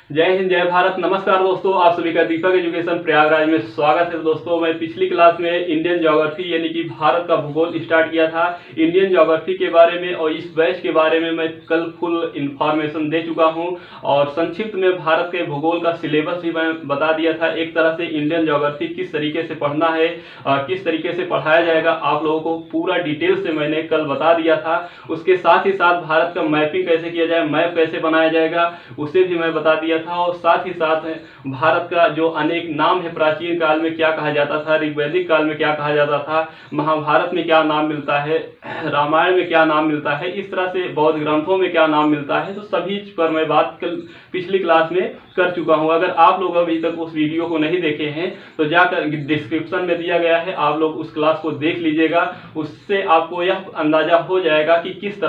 जय हिंद जय भारत। नमस्कार दोस्तों, आप सभी का दीपक एजुकेशन प्रयागराज में स्वागत है। दोस्तों, मैं पिछली क्लास में इंडियन ज्योग्राफी यानी कि भारत का भूगोल स्टार्ट किया था। इंडियन ज्योग्राफी के बारे में और इस बैच के बारे में मैं कल फुल इंफॉर्मेशन दे चुका हूं और संक्षिप्त में भारत के भूगोल का सिलेबस भी मैं बता दिया था। एक तरह से इंडियन ज्योग्राफी किस तरीके से पढ़ना है, किस तरीके से पढ़ाया जाएगा, आप लोगों को पूरा डिटेल से मैंने कल बता दिया था। उसके साथ ही साथ भारत का मैपिंग कैसे किया जाए, मैप कैसे बनाया जाएगा, उसे भी मैं बता दिया था। और साथ ही साथ भारत का जो अनेक नाम है, प्राचीन काल में क्या कहा जाता था, ऋग्वैदिक काल में क्या कहा जाता था, महाभारत में क्या नाम मिलता है, रामायण में क्या नाम मिलता है, इस तरह से बौद्ध ग्रंथों में क्या नाम मिलता है, तो सभी पर मैं बात कल पिछली क्लास में कर चुका हूं। अगर आप लोग अभी तक उस वीडियो को नहीं देखे हैं तो जाकर डिस्क्रिप्शन में दिया गया है, आप लोग उस क्लास को देख लीजिएगा। उससे आपको यह अंदाजा हो जाएगा कि किस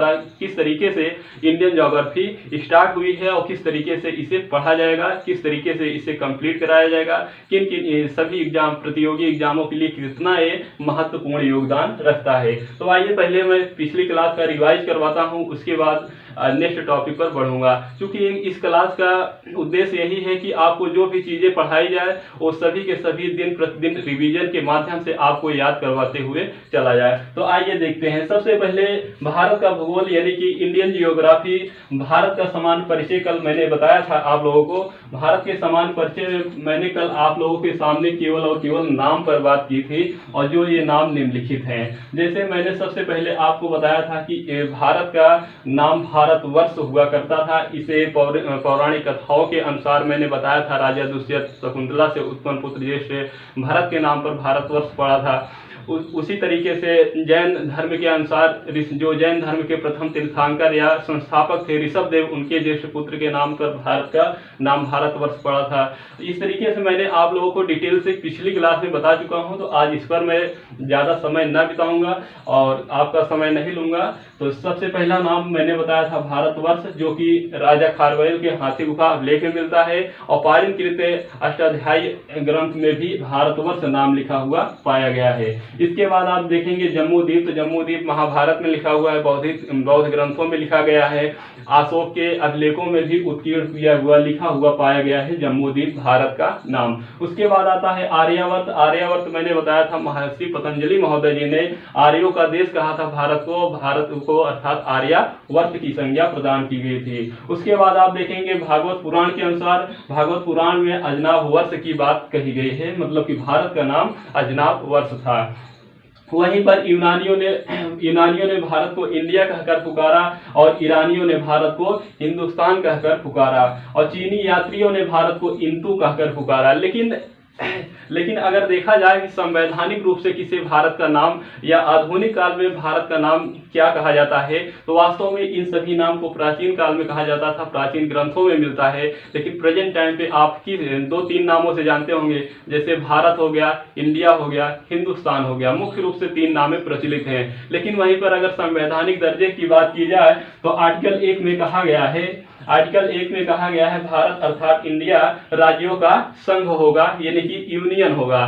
तरीके से इंडियन ज्योग्राफी स्टार्ट हुई है और किस तरीके से इसे पढ़ा जाएगा, किस तरीके से इसे कंप्लीट कराया जाएगा, किन किन सभी एग्जाम, प्रतियोगी एग्जामों के लिए कितना ये महत्वपूर्ण योगदान रखता है। तो आइए पहले मैं पिछली क्लास का रिवाइज करवाता हूं, उसके बाद नेक्स्ट टॉपिक पर बढ़ूंगा। क्योंकि इस क्लास का उद्देश्य यही है कि आपको जो भी चीजें पढ़ाई जाए वो सभी के सभी दिन प्रतिदिन रिवीजन के माध्यम से आपको याद करवाते हुए चला जाए। तो आइए देखते हैं। सबसे पहले भारत का भूगोल यानी कि इंडियन जियोग्राफी, भारत का समान परिचय कल मैंने बताया था आप लोगों को। भारत के समान परिचय में मैंने कल आप लोगों के सामने केवल और केवल नाम पर बात की थी और जो ये नाम निम्नलिखित हैं। जैसे मैंने सबसे पहले आपको बताया था कि भारत का नाम भारतवर्ष हुआ करता था। इसे पौराणिक कथाओं के अनुसार मैंने बताया था, राजा दुष्यंत शकुंतला से उत्पन्न पुत्र ज्येष्ठ भरत के नाम पर भारतवर्ष पड़ा था। उसी तरीके से जैन धर्म के अनुसार जो जैन धर्म के प्रथम तीर्थंकर या संस्थापक थे ऋषभदेव, उनके ज्येष्ठ पुत्र के नाम पर भारत का नाम भारतवर्ष पड़ा था। इस तरीके से मैंने आप लोगों को डिटेल से पिछली क्लास में बता चुका हूं, तो आज इस पर मैं ज़्यादा समय न बिताऊंगा और आपका समय नहीं लूंगा। तो सबसे पहला नाम मैंने बताया था भारतवर्ष, जो कि राजा खारवेल के हाथी गुफा अभिलेख में मिलता है और पाणिनिकृत अष्टाध्यायी ग्रंथ में भी भारतवर्ष नाम लिखा हुआ पाया गया है। इसके बाद आप देखेंगे जम्मू द्वीप, तो जम्मू द्वीप महाभारत में लिखा हुआ है, बौद्ध ग्रंथों में लिखा गया है, अशोक के अभिलेखों में भी उत्कीर्ण किया हुआ लिखा हुआ पाया गया है जम्मू द्वीप भारत का नाम। उसके बाद आता है आर्यावर्त। आर्यावर्त मैंने बताया था महर्षि पतंजलि महोदय जी ने आर्यों का देश कहा था भारत को अर्थात आर्यावर्त की संज्ञा प्रदान की गई थी। उसके बाद आप देखेंगे भागवत पुराण के अनुसार, भागवत पुराण में अजनाभ वर्ष की बात कही गई है, मतलब कि भारत का नाम अजनाभ वर्ष था। वहीं पर यूनानियों ने भारत को इंडिया कहकर पुकारा और ईरानियों ने भारत को हिंदुस्तान कहकर पुकारा और चीनी यात्रियों ने भारत को इंतु कहकर पुकारा। लेकिन अगर देखा जाए कि संवैधानिक रूप से किसे भारत का नाम या आधुनिक काल में भारत का नाम क्या कहा जाता है, तो वास्तव में इन सभी नाम को प्राचीन काल में कहा जाता था, प्राचीन ग्रंथों में मिलता है। लेकिन प्रेजेंट टाइम पे आप दो तीन नामों से जानते होंगे, जैसे भारत हो गया, इंडिया हो गया, हिंदुस्तान हो गया, मुख्य रूप से तीन नामें प्रचलित हैं। लेकिन वहीं पर अगर संवैधानिक दर्जे की बात की जाए तो आर्टिकल 1 में कहा गया है भारत अर्थात इंडिया राज्यों का संघ होगा, यानी कि यूनियन होगा।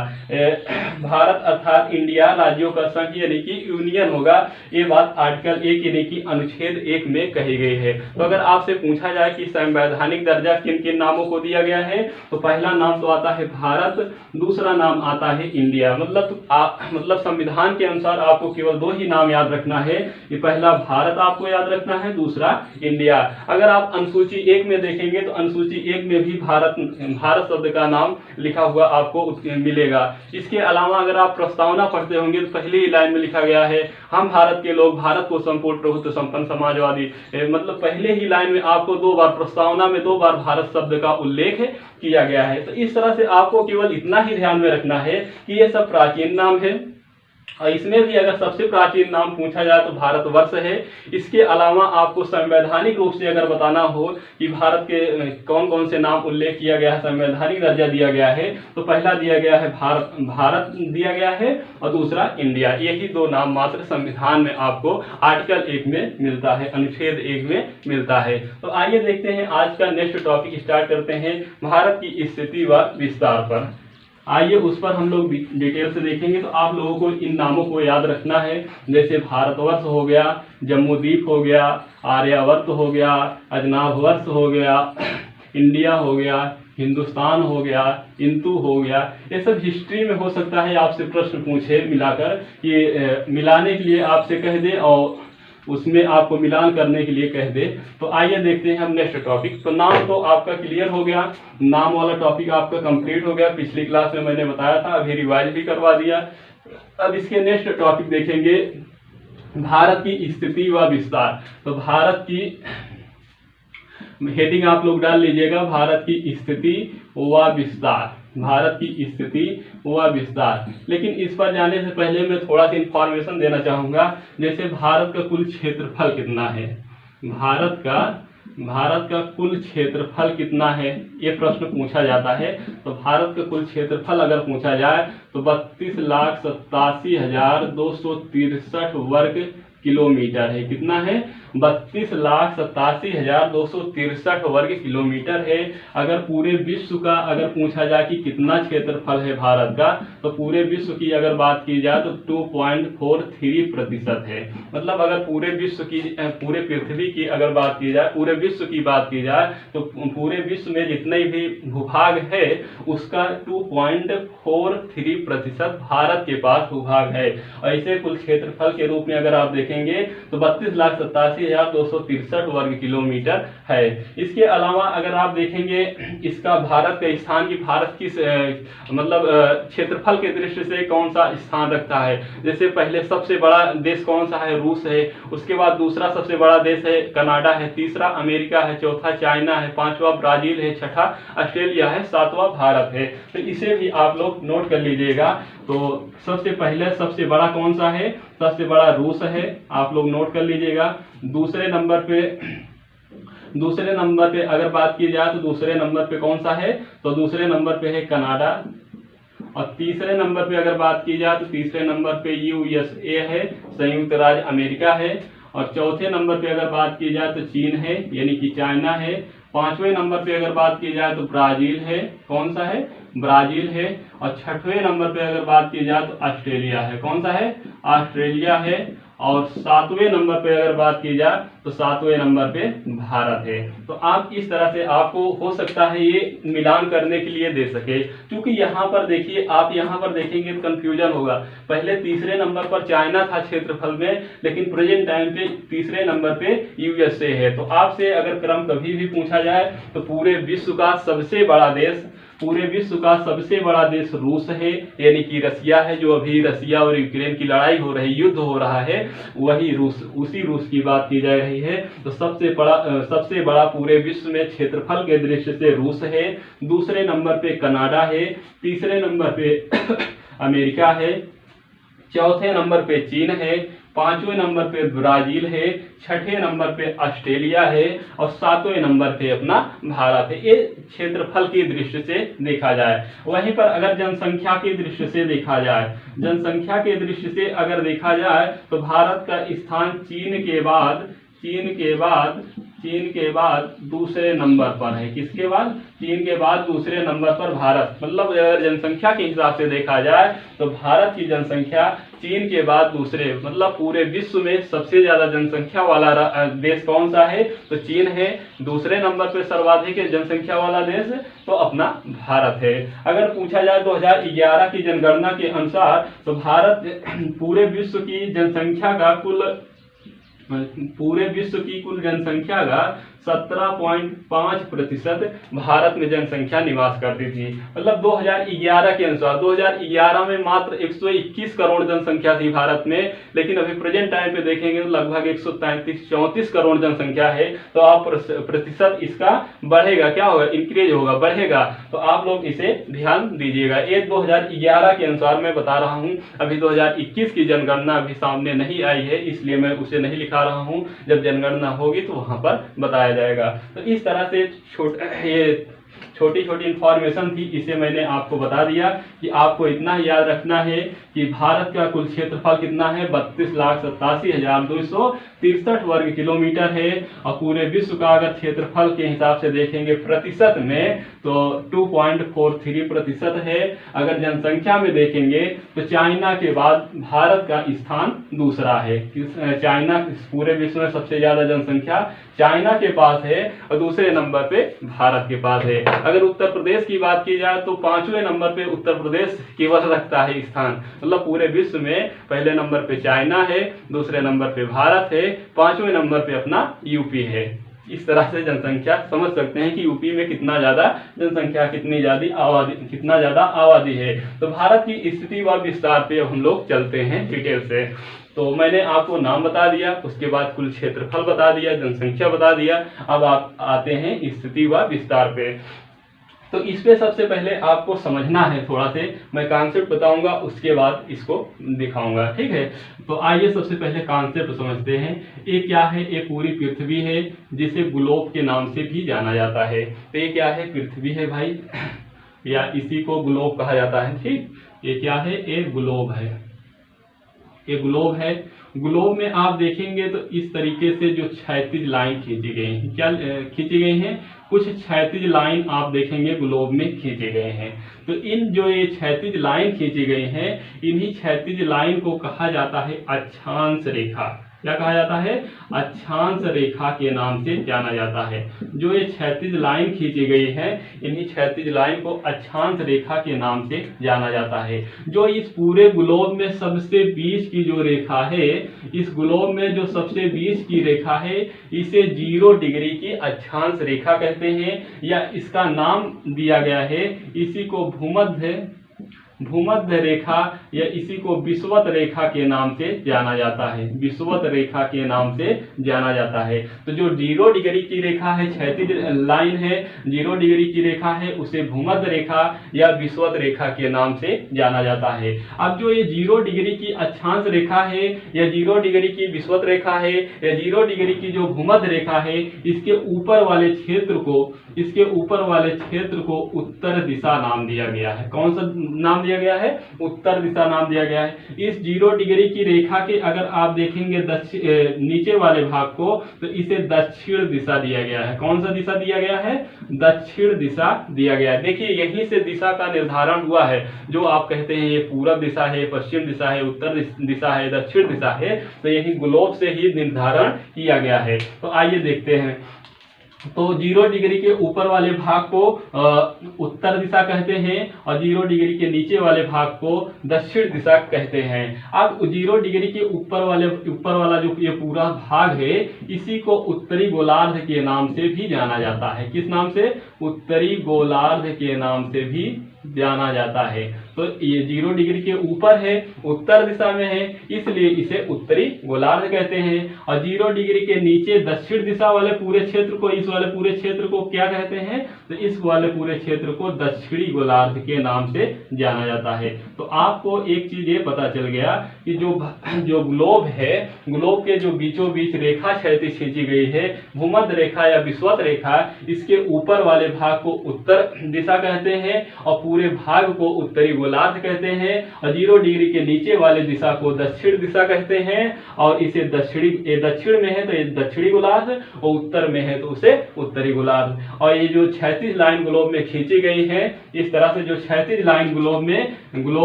भारत अर्थात इंडिया राज्यों का संघ यानी कि यूनियन होगा। ये बात आर्टिकल 1 यानी कि अनुच्छेद 1 में कही गई है। तो अगर आपसे पूछा जाए कि संवैधानिक दर्जा किन किन नामों को दिया गया है, तो पहला नाम तो आता है भारत, दूसरा नाम आता है इंडिया। मतलब संविधान के अनुसार आपको केवल दो ही नाम याद रखना है, कि पहला भारत आपको याद रखना है, दूसरा इंडिया। अगर आप अनुसूची 1 में देखेंगे तो अनुसूची 1 में भी भारत शब्द का नाम लिखा हुआ आपको मिलेगा। इसके अलावा अगर आप प्रस्तावना पढ़ते होंगे तो पहली ही लाइन में लिखा गया है, हम भारत के लोग भारत को संपूर्ण प्रभुत्व संपन्न समाजवादी। मतलब पहले ही लाइन में आपको 2 बार, प्रस्तावना में 2 बार भारत शब्द का उल्लेख किया गया है। तो इस तरह से आपको केवल इतना ही ध्यान में रखना है कि ये सब प्राचीन नाम है और इसमें भी अगर सबसे प्राचीन नाम पूछा जाए तो भारतवर्ष है। इसके अलावा आपको संवैधानिक रूप से अगर बताना हो कि भारत के कौन कौन से नाम उल्लेख किया गया है, संवैधानिक दर्जा दिया गया है, तो पहला दिया गया है भारत दिया गया है और दूसरा इंडिया। यही 2 नाम मात्र संविधान में आपको आर्टिकल 1 में मिलता है, अनुच्छेद 1 में मिलता है। तो आइए देखते हैं आज का नेक्स्ट टॉपिक स्टार्ट करते हैं भारत की स्थिति व विस्तार पर। आइए उस पर हम लोग डिटेल से देखेंगे। तो आप लोगों को इन नामों को याद रखना है, जैसे भारतवर्ष हो गया, जम्मू द्वीप हो गया, आर्यावर्त हो गया, अजनाभ वर्ष हो गया, इंडिया हो गया, हिंदुस्तान हो गया, इंतु हो गया, ये सब हिस्ट्री में हो सकता है आपसे प्रश्न पूछे मिलाकर कि मिलाने के लिए आपसे कह दे और उसमें आपको मिलान करने के लिए कह दे। तो आइए देखते हैं हम नेक्स्ट टॉपिक। तो नाम तो आपका क्लियर हो गया, नाम वाला टॉपिक आपका कंप्लीट हो गया, पिछली क्लास में मैंने बताया था, अभी रिवाइज भी करवा दिया। अब इसके नेक्स्ट टॉपिक देखेंगे भारत की स्थिति व विस्तार। तो भारत की हेडिंग आप लोग डाल लीजिएगा, भारत की स्थिति व विस्तार, भारत की स्थिति व विस्तार। लेकिन इस पर जाने से पहले मैं थोड़ा सा इंफॉर्मेशन देना चाहूँगा। जैसे भारत का कुल क्षेत्रफल कितना है, भारत का कुल क्षेत्रफल कितना है, ये प्रश्न पूछा जाता है। तो भारत का कुल क्षेत्रफल अगर पूछा जाए तो 32,87,263 वर्ग किलोमीटर है। कितना है? 32,87,263 वर्ग किलोमीटर है। अगर पूरे विश्व का अगर पूछा जाए कि कितना क्षेत्रफल है भारत का, तो पूरे विश्व की अगर बात की जाए तो 2.43% है। मतलब अगर पूरे विश्व की, पूरे पृथ्वी की अगर बात की जाए, पूरे विश्व की बात की जाए तो पूरे विश्व में जितने भी भूभाग है उसका 2.43% भारत के पास भूभाग है। ऐसे कुल क्षेत्रफल के रूप में अगर आप देखेंगे तो 32,87,263 वर्ग किलोमीटर है। इसके अलावा अगर आप देखेंगे इसका भारत का स्थान की, भारत की मतलब क्षेत्रफल के दृष्टि से कौन सा स्थान रखता है। जैसे पहले सबसे बड़ा देश कौन सा है? रूस है। उसके बाद दूसरा सबसे बड़ा देश है कनाडा है, तीसरा अमेरिका है, चौथा चाइना है, पांचवा ब्राजील है, छठा ऑस्ट्रेलिया है, सातवां भारत है। तो इसे भी आप लोग नोट कर लीजिएगा। तो सबसे पहले सबसे बड़ा कौन सा है? सबसे बड़ा रूस है, आप लोग नोट कर लीजिएगा। दूसरे नंबर पे अगर बात की जाए तो दूसरे नंबर पे कौन सा है? तो दूसरे नंबर पे है कनाडा। और तीसरे नंबर पे अगर बात की जाए तो तीसरे नंबर पे यूएसए है, संयुक्त राज्य अमेरिका है। और चौथे नंबर पे अगर बात की जाए तो चीन है, यानी कि चाइना है। पांचवें नंबर पे अगर बात की जाए तो ब्राजील है। कौन सा है? ब्राजील है। और छठवें नंबर पे अगर बात की जाए तो ऑस्ट्रेलिया है। कौन सा है? ऑस्ट्रेलिया है। और सातवें नंबर पे अगर बात की जाए तो सातवें नंबर पे भारत है। तो आप इस तरह से आपको हो सकता है ये मिलान करने के लिए दे सके, क्योंकि यहाँ पर देखिए, आप यहाँ पर देखेंगे तो कंफ्यूजन होगा। पहले तीसरे नंबर पर चाइना था क्षेत्रफल में, लेकिन प्रेजेंट टाइम पे तीसरे नंबर पे यूएसए है। तो आपसे अगर क्रम कभी भी पूछा जाए तो पूरे विश्व का सबसे बड़ा देश, पूरे विश्व का सबसे बड़ा देश रूस है, यानी कि रसिया है। जो अभी रसिया और यूक्रेन की लड़ाई हो रही, युद्ध हो रहा है, वही रूस, उसी रूस की बात की जा रही है। तो सबसे बड़ा पूरे विश्व में क्षेत्रफल के दृष्टि से रूस है। दूसरे नंबर पे कनाडा है। तीसरे नंबर पे अमेरिका है। चौथे नंबर पे चीन है। पांचवें नंबर पे ब्राजील है। छठे नंबर पे ऑस्ट्रेलिया है। और सातवें नंबर पे अपना भारत है। ये क्षेत्रफल की दृष्टि से देखा जाए। वहीं पर अगर जनसंख्या की दृष्टि से देखा जाए, जनसंख्या के दृष्टि से अगर देखा जाए तो भारत का स्थान चीन के बाद दूसरे नंबर पर है। किसके बाद? चीन के बाद दूसरे नंबर पर भारत। मतलब अगर जनसंख्या के हिसाब से देखा जाए तो भारत की जनसंख्या चीन के बाद दूसरे, मतलब पूरे विश्व में सबसे ज्यादा जनसंख्या वाला देश कौन सा है? तो चीन है। दूसरे नंबर पे सर्वाधिक जनसंख्या वाला देश तो अपना भारत है। अगर पूछा जाए 2011 की जनगणना के अनुसार तो भारत पूरे विश्व की जनसंख्या का कुल जनसंख्या का 17.5% भारत में जनसंख्या निवास करती थी। मतलब 2011 के अनुसार 2011 में मात्र 121 करोड़ जनसंख्या थी भारत में, लेकिन अभी प्रेजेंट टाइम पे देखेंगे तो लगभग 133-34 करोड़ जनसंख्या है। तो आप प्रतिशत इसका बढ़ेगा, क्या होगा? इंक्रीज होगा, बढ़ेगा। तो आप लोग इसे ध्यान दीजिएगा। ये 2011 के अनुसार मैं बता रहा हूँ। अभी 2021 की जनगणना अभी सामने नहीं आई है, इसलिए मैं उसे नहीं लिखा रहा हूँ। जब जनगणना होगी तो वहां पर बताया जाएगा। तो इस तरह से छोटी छोटी इंफॉर्मेशन थी, इसे मैंने आपको बता दिया कि आपको इतना याद रखना है कि भारत का कुल क्षेत्रफल कितना है, 32,87,263 वर्ग किलोमीटर है। और पूरे विश्व का अगर क्षेत्रफल के हिसाब से देखेंगे प्रतिशत में तो 2.43% है। अगर जनसंख्या में देखेंगे तो चाइना के बाद भारत का स्थान दूसरा है। चाइना पूरे विश्व में सबसे ज्यादा जनसंख्या चाइना के पास है और दूसरे नंबर पे भारत के पास है। अगर उत्तर प्रदेश की बात की जाए तो 5वें नंबर पे उत्तर प्रदेश केवल रखता है स्थान, मतलब पूरे विश्व में पहले नंबर पे चाइना है, दूसरे नंबर पे भारत है, 5वें नंबर पे अपना यूपी है। इस तरह से जनसंख्या समझ सकते हैं कि यूपी में कितना ज्यादा जनसंख्या, कितना ज्यादा आबादी है। तो भारत की स्थिति व विस्तार पे हम लोग चलते हैं डिटेल से। तो मैंने आपको नाम बता दिया, उसके बाद कुल क्षेत्रफल बता दिया, जनसंख्या बता दिया। अब आप आते हैं स्थिति व विस्तार पे। तो इस पे सबसे पहले आपको समझना है थोड़ा से, मैं कॉन्सेप्ट बताऊंगा उसके बाद इसको दिखाऊंगा, ठीक है। तो आइए सबसे पहले कॉन्सेप्ट समझते हैं। ये क्या है, ये पूरी पृथ्वी है जिसे ग्लोब के नाम से भी जाना जाता है। तो ये क्या है, पृथ्वी है भाई, या इसी को ग्लोब कहा जाता है, ठीक। ये क्या है, ये ग्लोब है, ये ग्लोब है। ग्लोब में आप देखेंगे तो इस तरीके से जो क्षैतिज लाइन खींची गई है, क्या खींची गई हैं, कुछ क्षैतिज लाइन आप देखेंगे ग्लोब में खींचे गए हैं। तो इन जो ये क्षैतिज लाइन खींची गई हैं, इन्हीं क्षैतिज लाइन को कहा जाता है अक्षांश रेखा। क्या कहा जाता है, अक्षांश रेखा के नाम से जाना जाता है। जो ये क्षैतिज लाइन खींची गई है, इन्हीं क्षैतिज लाइन को अक्षांश रेखा के नाम से जाना जाता है। जो इस पूरे ग्लोब में सबसे बीच की जो रेखा है, इस ग्लोब में जो सबसे बीच की रेखा है, इसे 0 डिग्री की अक्षांश रेखा कहते हैं, या इसका नाम दिया गया है, इसी को भूमध्य रेखा या इसी को विषुवत रेखा के नाम से जाना जाता है। विषुवत रेखा के नाम से जाना जाता है। तो जो 0 डिग्री की रेखा है, क्षैतिज लाइन है, 0 डिग्री की रेखा है, उसे भूमध्य रेखा या विषुवत रेखा के नाम से जाना जाता है। अब जो ये 0 डिग्री की अक्षांश रेखा है, या 0 डिग्री की विषुवत रेखा है, या 0 डिग्री की जो भूमध्य रेखा है, इसके ऊपर वाले क्षेत्र को उत्तर दिशा नाम दिया गया है। कौन सा नाम दिया गया है, उत्तर दिशा नाम दिया गया है। इस 0 डिग्री की रेखा के अगर आप देखेंगे नीचे वाले भाग को, तो इसे दक्षिण दिशा दिया गया है। कौन सा दिशा दिया गया है, दक्षिण दिशा दिया गया है। देखिए यहीं से दिशा का निर्धारण हुआ है। जो आप कहते हैं ये पूरब दिशा है, पश्चिम दिशा है, उत्तर दिशा है, दक्षिण दिशा है, तो यही ग्लोब से ही निर्धारण किया गया है। तो आइए देखते हैं। तो 0 डिग्री के ऊपर वाले भाग को उत्तर दिशा कहते हैं, और 0 डिग्री के नीचे वाले भाग को दक्षिण दिशा कहते हैं। अब 0 डिग्री के ऊपर वाला जो ये पूरा भाग है, इसी को उत्तरी गोलार्ध के नाम से भी जाना जाता है। किस नाम से, उत्तरी गोलार्ध के नाम से भी जाना जाता है। तो ये 0 डिग्री के ऊपर है, उत्तर दिशा में है, इसलिए इसे उत्तरी गोलार्ध कहते हैं। और 0 डिग्री के नीचे दक्षिण दिशा वाले पूरे क्षेत्र को, इस वाले पूरे क्षेत्र को क्या कहते हैं, तो इस वाले पूरे क्षेत्र को दक्षिणी गोलार्ध के नाम से जाना जाता है। तो आपको एक चीज ये पता चल गया कि जो ग्लोब है, ग्लोब के जो बीचों बीच रेखा क्षैतिज खींची गई है, भूमध्य रेखा या विषुवत रेखा, इसके ऊपर वाले भाग को उत्तर दिशा कहते हैं और पूरे भाग को उत्तरी गोलार्ध कहते हैं, और 0 डिग्री के नीचे वाले दिशा को दक्षिण दिशा कहते हैं। और इसे दक्षिण में है तो ये दक्षिणी गोलार्ध, और उत्तर में है तो उसे उत्तरी गोलार्ध। और ये जो क्षैतिज लाइन ग्लोब में खींची गई है, इस तरह से जो क्षैतिज लाइन ग्लोब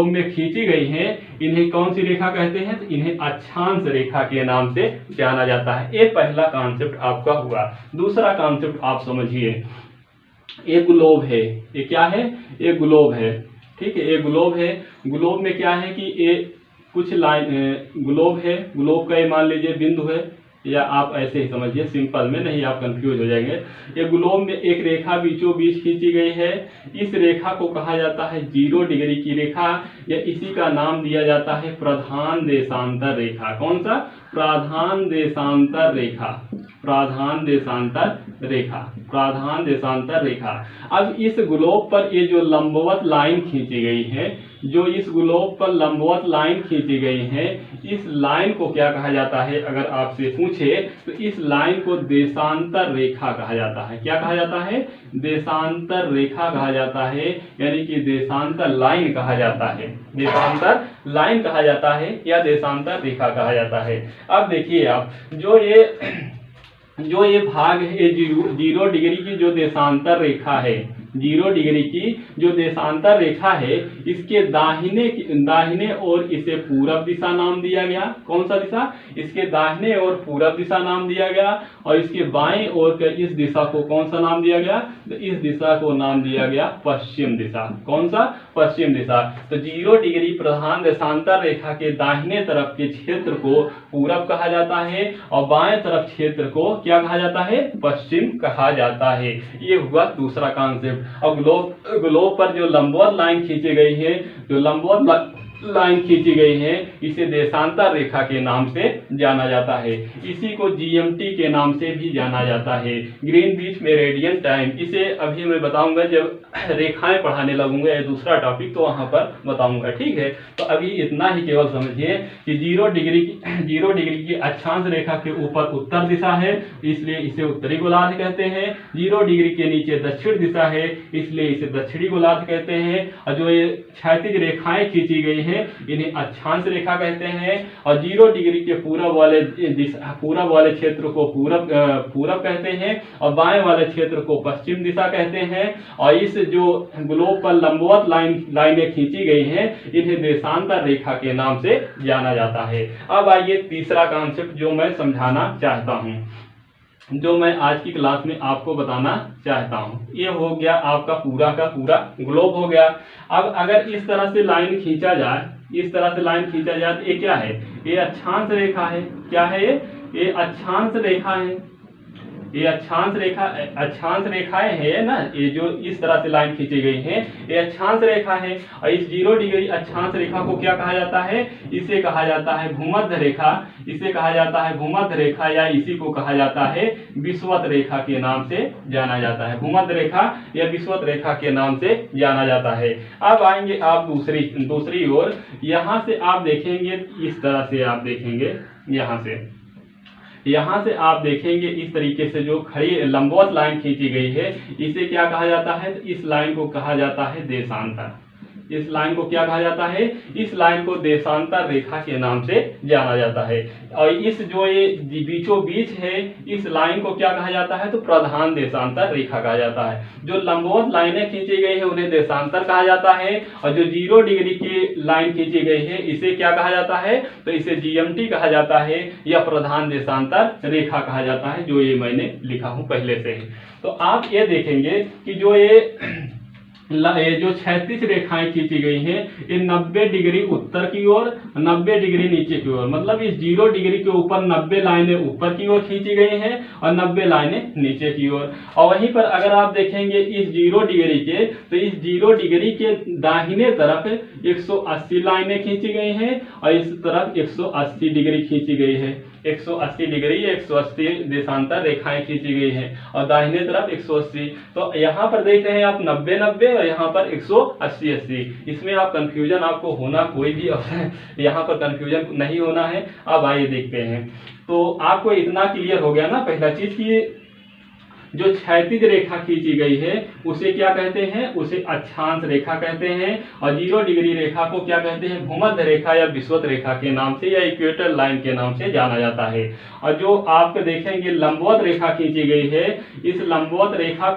में खींची गई है, इन्हें कौन सी रेखा कहते हैं, तो इन्हें अक्षांश रेखा के नाम से जाना जाता है। ये पहला कॉन्सेप्ट आपका हुआ। दूसरा कॉन्सेप्ट आप समझिए, ये ग्लोब है, ये क्या है, ये ग्लोब है, ठीक है, ये ग्लोब है। ग्लोब में क्या है कि ये कुछ लाइन ग्लोब है, ग्लोब का ये मान लीजिए बिंदु है, या आप ऐसे ही समझिए सिंपल में, नहीं आप कंफ्यूज हो जाएंगे। ये ग्लोब में एक रेखा बीचों बीच खींची गई है। इस रेखा को कहा जाता है 0 डिग्री की रेखा, या इसी का नाम दिया जाता है प्रधान देशांतर रेखा। कौन सा, प्रधान देशांतर रेखा। प्रधान देशांतर रेखा, प्रधान देशांतर रेखा। अब इस ग्लोब पर ये जो लंबवत लाइन खींची गई है, जो इस ग्लोब पर लंबवत लाइन खींची गई है, इस लाइन को क्या कहा जाता है? अगर आपसे पूछे तो इस लाइन को देशांतर रेखा कहा जाता है। क्या कहा जाता है? देशांतर रेखा कहा जाता है, यानी कि देशांतर लाइन कहा जाता है, देशांतर लाइन कहा जाता है या देशांतर रेखा कहा जाता है। अब देखिए आप, जो ये भाग है, ये 0 डिग्री की जो देशांतर रेखा है, 0 डिग्री की जो देशांतर रेखा है, इसके दाहिने ओर इसे पूरब दिशा नाम दिया गया। कौन सा दिशा? इसके दाहिने ओर पूरब दिशा नाम दिया गया, और इसके बाएं ओर के इस दिशा को कौन सा नाम दिया गया? तो इस दिशा को नाम दिया गया पश्चिम दिशा। कौन सा? पश्चिम दिशा। तो 0 डिग्री प्रधान देशांतर रेखा के दाहिने तरफ के क्षेत्र को पूरब कहा जाता है, और बाएं तरफ क्षेत्र को क्या कहा जाता है? पश्चिम कहा जाता है। ये हुआ दूसरा कॉन्सेप्ट। अब ग्लोब पर जो लंबवत लाइन खींची गई है, जो लंबवत लाइन खींची गई है, इसे देशांतर रेखा के नाम से जाना जाता है। इसी को जीएमटी के नाम से भी जाना जाता है, ग्रीनविच मेरिडियन टाइम। इसे अभी मैं बताऊंगा जब रेखाएं पढ़ाने लगूंगा, ये दूसरा टॉपिक, तो वहां पर बताऊंगा। ठीक है, तो अभी इतना ही केवल समझिए कि 0 डिग्री की अक्षांश रेखा के ऊपर उत्तर दिशा है, इसलिए इसे उत्तरी गोलार्ध कहते हैं। 0 डिग्री के नीचे दक्षिण दिशा है, इसलिए इसे दक्षिणी गोलार्ध कहते हैं। और जो ये क्षैतिज रेखाएं खींची गई है, इन्हें अक्षांश रेखा कहते हैं। और 0 डिग्री के पूरब वाले क्षेत्र को पूरब कहते हैं, और बाएं वाले क्षेत्र को पश्चिम दिशा कहते हैं। और इस जो ग्लोब पर लंबवत लाइनें खींची गई हैं, इन्हें देशांतर रेखा के नाम से जाना जाता है। अब आइए तीसरा कॉन्सेप्ट जो मैं समझाना चाहता हूं, जो मैं आज की क्लास में आपको बताना चाहता हूं। ये हो गया आपका पूरा का पूरा ग्लोब हो गया। अब अगर इस तरह से लाइन खींचा जाए, इस तरह से लाइन खींचा जाए, तो ये क्या है? ये अक्षांश रेखा है। क्या है ये अक्षांश रेखा है। ये अक्षांश रेखाएं है ना, ये जो इस तरह से लाइन खींची गई है, ये अक्षांश रेखा है। और इस 0 डिग्री अक्षांश रेखा को क्या कहा जाता है? इसे कहा जाता है भूमध्य रेखा। इसे कहा जाता है भूमध्य रेखा, या इसी को कहा जाता है विषुवत रेखा के नाम से जाना जाता है। भूमध्य रेखा या विषुवत रेखा के नाम से जाना जाता है। अब आएंगे आप दूसरी ओर। यहाँ से आप देखेंगे, इस तरह से आप देखेंगे, यहाँ से आप देखेंगे इस तरीके से जो खड़ी लंबवत लाइन खींची गई है, इसे क्या कहा जाता है? तो इस लाइन को कहा जाता है देशांतर। इस लाइन को क्या कहा जाता है? इस लाइन को देशांतर रेखा के नाम से जाना जाता है। और इस जो ये बीचों बीच है, इस लाइन को क्या कहा जाता है? तो प्रधान देशांतर रेखा कहा जाता है। जो लंबवत लाइनें खींची गई है, उन्हें देशांतर कहा जाता है। और जो 0 डिग्री की लाइन खींची गई है, इसे क्या कहा जाता है? तो इसे जीएमटी कहा जाता है, या प्रधान देशांतर रेखा कहा जाता है, जो ये मैंने लिखा हूं पहले से ही। तो आप ये देखेंगे कि जो ये जो क्षैतिज रेखाएं खींची गई हैं, ये 90 डिग्री उत्तर की ओर, 90 डिग्री नीचे की ओर, मतलब इस 0 डिग्री के ऊपर 90 लाइनें ऊपर की ओर खींची गई हैं और 90 लाइनें नीचे की ओर। और वहीं पर अगर आप देखेंगे इस 0 डिग्री के, तो इस 0 डिग्री के दाहिने तरफ 180 लाइनें खींची गई हैं, और इस तरफ 180 डिग्री खींची गई है। 180 डिग्री, 180 देशांतर रेखाएं खींची गई हैं, और दाहिने तरफ 180। तो यहाँ पर देख रहे हैं आप 90-90, और यहाँ पर 180-80। इसमें आप कंफ्यूजन आपको होना कोई भी यहाँ पर कंफ्यूजन नहीं होना है। अब आइए देखते हैं। तो आपको इतना क्लियर हो गया ना, पहला चीज की जो क्षैतिज रेखा खींची गई है उसे क्या कहते हैं? उसे अक्षांश रेखा कहते हैं। और 0 डिग्री रेखा को क्या कहते हैं? भूमध्य रेखा या विषुवत रेखा के नाम से या इक्वेटर लाइन के नाम से जाना जाता है। और जो आप देखेंगे लंबवत रेखा खींची गई है, इस लंबवत रेखा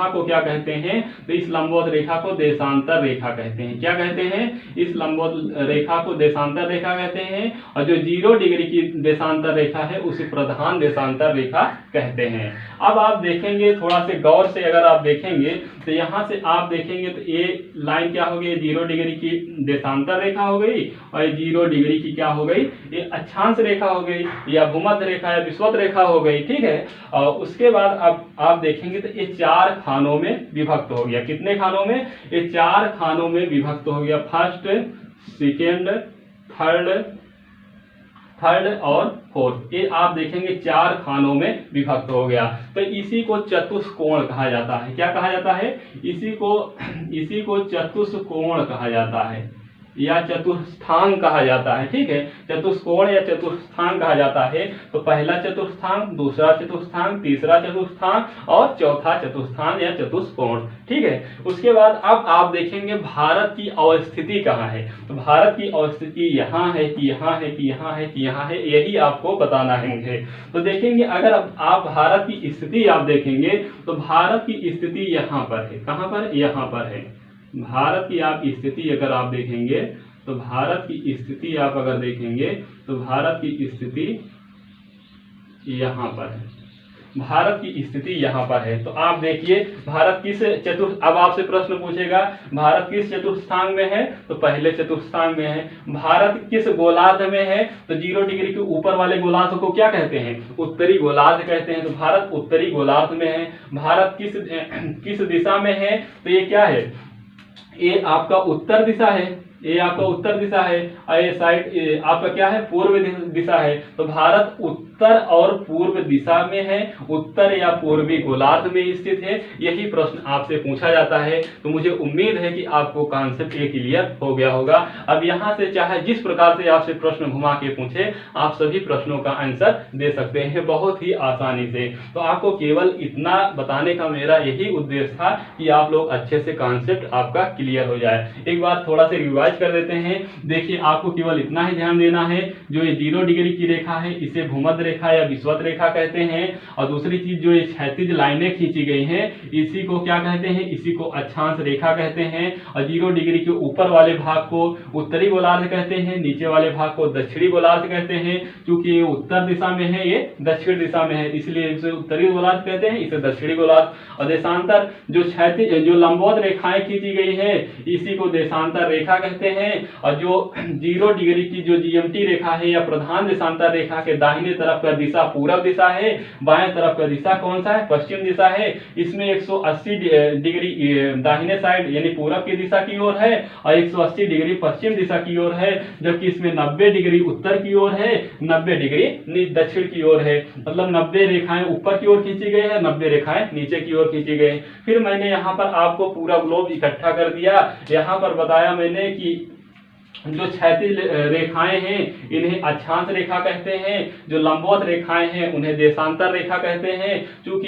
को क्या कहते हैं? तो इस लंबवत रेखा को देशांतर रेखा कहते हैं। क्या कहते हैं? इस लंबवत रेखा को देशांतर रेखा कहते हैं। और जो 0 डिग्री की देशांतर रेखा है, उसे प्रधान देशांतर रेखा कहते हैं। अब आप देखेंगे थोड़ा से गौर से, अगर आप देखेंगे तो यहाँ से आप देखेंगे तो ये लाइन क्या हो गई? 0 डिग्री की देशांतर रेखा हो गई, और 0 डिग्री की क्या हो गई? ये अक्षांश रेखा हो गई, या भूमध्य रेखा या विषुवत रेखा हो गई। ठीक है, और उसके बाद अब आप देखेंगे तो ये 4 खानों में विभक्त हो गया। कितने खानों में? ये 4 खानों में विभक्त हो गया। फर्स्ट, सेकेंड, थर्ड और फोर्थ, ये आप देखेंगे 4 खानों में विभक्त हो गया। तो इसी को चतुष्कोण कहा जाता है। क्या कहा जाता है? इसी को चतुष्कोण कहा जाता है या चतुर्थांग कहा जाता है। ठीक है, चतुष्कोण या चतुर्थांग कहा जाता है। तो पहला चतुर्थांग, दूसरा चतुर्थांग, तीसरा चतुर्थांग और चौथा चतुर्थांग या चतुष्कोण। ठीक है, उसके बाद अब आप देखेंगे भारत की अवस्थिति कहाँ है। तो भारत की अवस्थिति यहाँ है कि यहाँ है कि यहाँ है कि यहाँ है, यही आपको बताना है मुझे। तो देखेंगे अगर आप भारत की स्थिति आप देखेंगे तो भारत की स्थिति यहाँ पर है। कहाँ पर? यहाँ पर है। भारत की आप स्थिति अगर आप देखेंगे तो भारत की स्थिति आप अगर देखेंगे तो भारत की स्थिति यहाँ पर है। भारत की स्थिति यहाँ पर है। तो आप देखिए भारत किस अब आपसे प्रश्न पूछेगा भारत किस चतुर्थांग में है? तो पहले चतुर्थांग में है। भारत किस गोलार्ध में है? तो 0 डिग्री के ऊपर वाले गोलार्ध को क्या कहते हैं? उत्तरी गोलार्ध कहते हैं। तो भारत उत्तरी गोलार्ध में है। भारत किस दिशा में है? तो ये क्या है? ये आपका उत्तर दिशा है। ये आपका उत्तर दिशा है और ये साइड आपका क्या है? पूर्व दिशा है। तो भारत उत्तर और पूर्व दिशा में है, उत्तर या पूर्वी गोलार्ध में स्थित है। यही प्रश्न आपसे पूछा जाता है। तो मुझे उम्मीद है कि आपको कॉन्सेप्ट ये क्लियर हो गया होगा। अब यहाँ से चाहे जिस प्रकार से आपसे प्रश्न घुमा के पूछे, आप सभी प्रश्नों का आंसर दे सकते हैं बहुत ही आसानी से। तो आपको केवल इतना बताने का मेरा यही उद्देश्य था कि आप लोग अच्छे से कॉन्सेप्ट आपका क्लियर हो जाए। एक बार थोड़ा से रिवाइज कर देते हैं। देखिए आपको केवल इतना ही ध्यान देना है, जो ये 0 डिग्री की रेखा है इसे भूमध्य रेखा या विषुवत रेखा कहते हैं। और दूसरी चीज जो ये क्षैतिज लाइनें खींची गई हैं इसी को क्या कहते हैं? इसी को अक्षांश रेखा कहते हैं। और 0 डिग्री के ऊपर वाले भाग को उत्तरी गोलार्ध कहते हैं, नीचे वाले भाग को दक्षिणी गोलार्ध कहते हैं। क्योंकि ये उत्तर दिशा में है, ये दक्षिण दिशा में है, इसलिए इसे उत्तरी गोलार्ध कहते हैं, इसे दक्षिणी गोलार्ध। और देशांतर जो क्षैतिज जो लंबवत रेखाएं खींची गई है इसी को देशांतर रेखा कहते हैं। और जो 0 डिग्री की जो जीएमटी रेखा है या प्रधान देशांतर रेखा के दाहिने तरफ का दिशा पूर्व दिशा है, बाएं तरफ का दिशा कौन सा है? पश्चिम दिशा है। इसमें 180 डिग्री दाहिने साइड यानी पूर्व की दिशा की ओर है और 180 डिग्री पश्चिम दिशा की ओर है, जबकि इसमें 90 डिग्री उत्तर की ओर है, 90 डिग्री दक्षिण की ओर है। मतलब 90 रेखाएं ऊपर की ओर खींची गई है, 90 रेखाएं नीचे की ओर खींची गई। फिर मैंने यहाँ पर आपको पूरा ग्लोब इकट्ठा कर दिया। यहाँ पर बताया मैंने कि जो क्षैतिज रेखाएं हैं इन्हें अक्षांश रेखा कहते हैं, जो लंबवत रेखाएं हैं उन्हें देशांतर रेखा कहते हैं। क्योंकि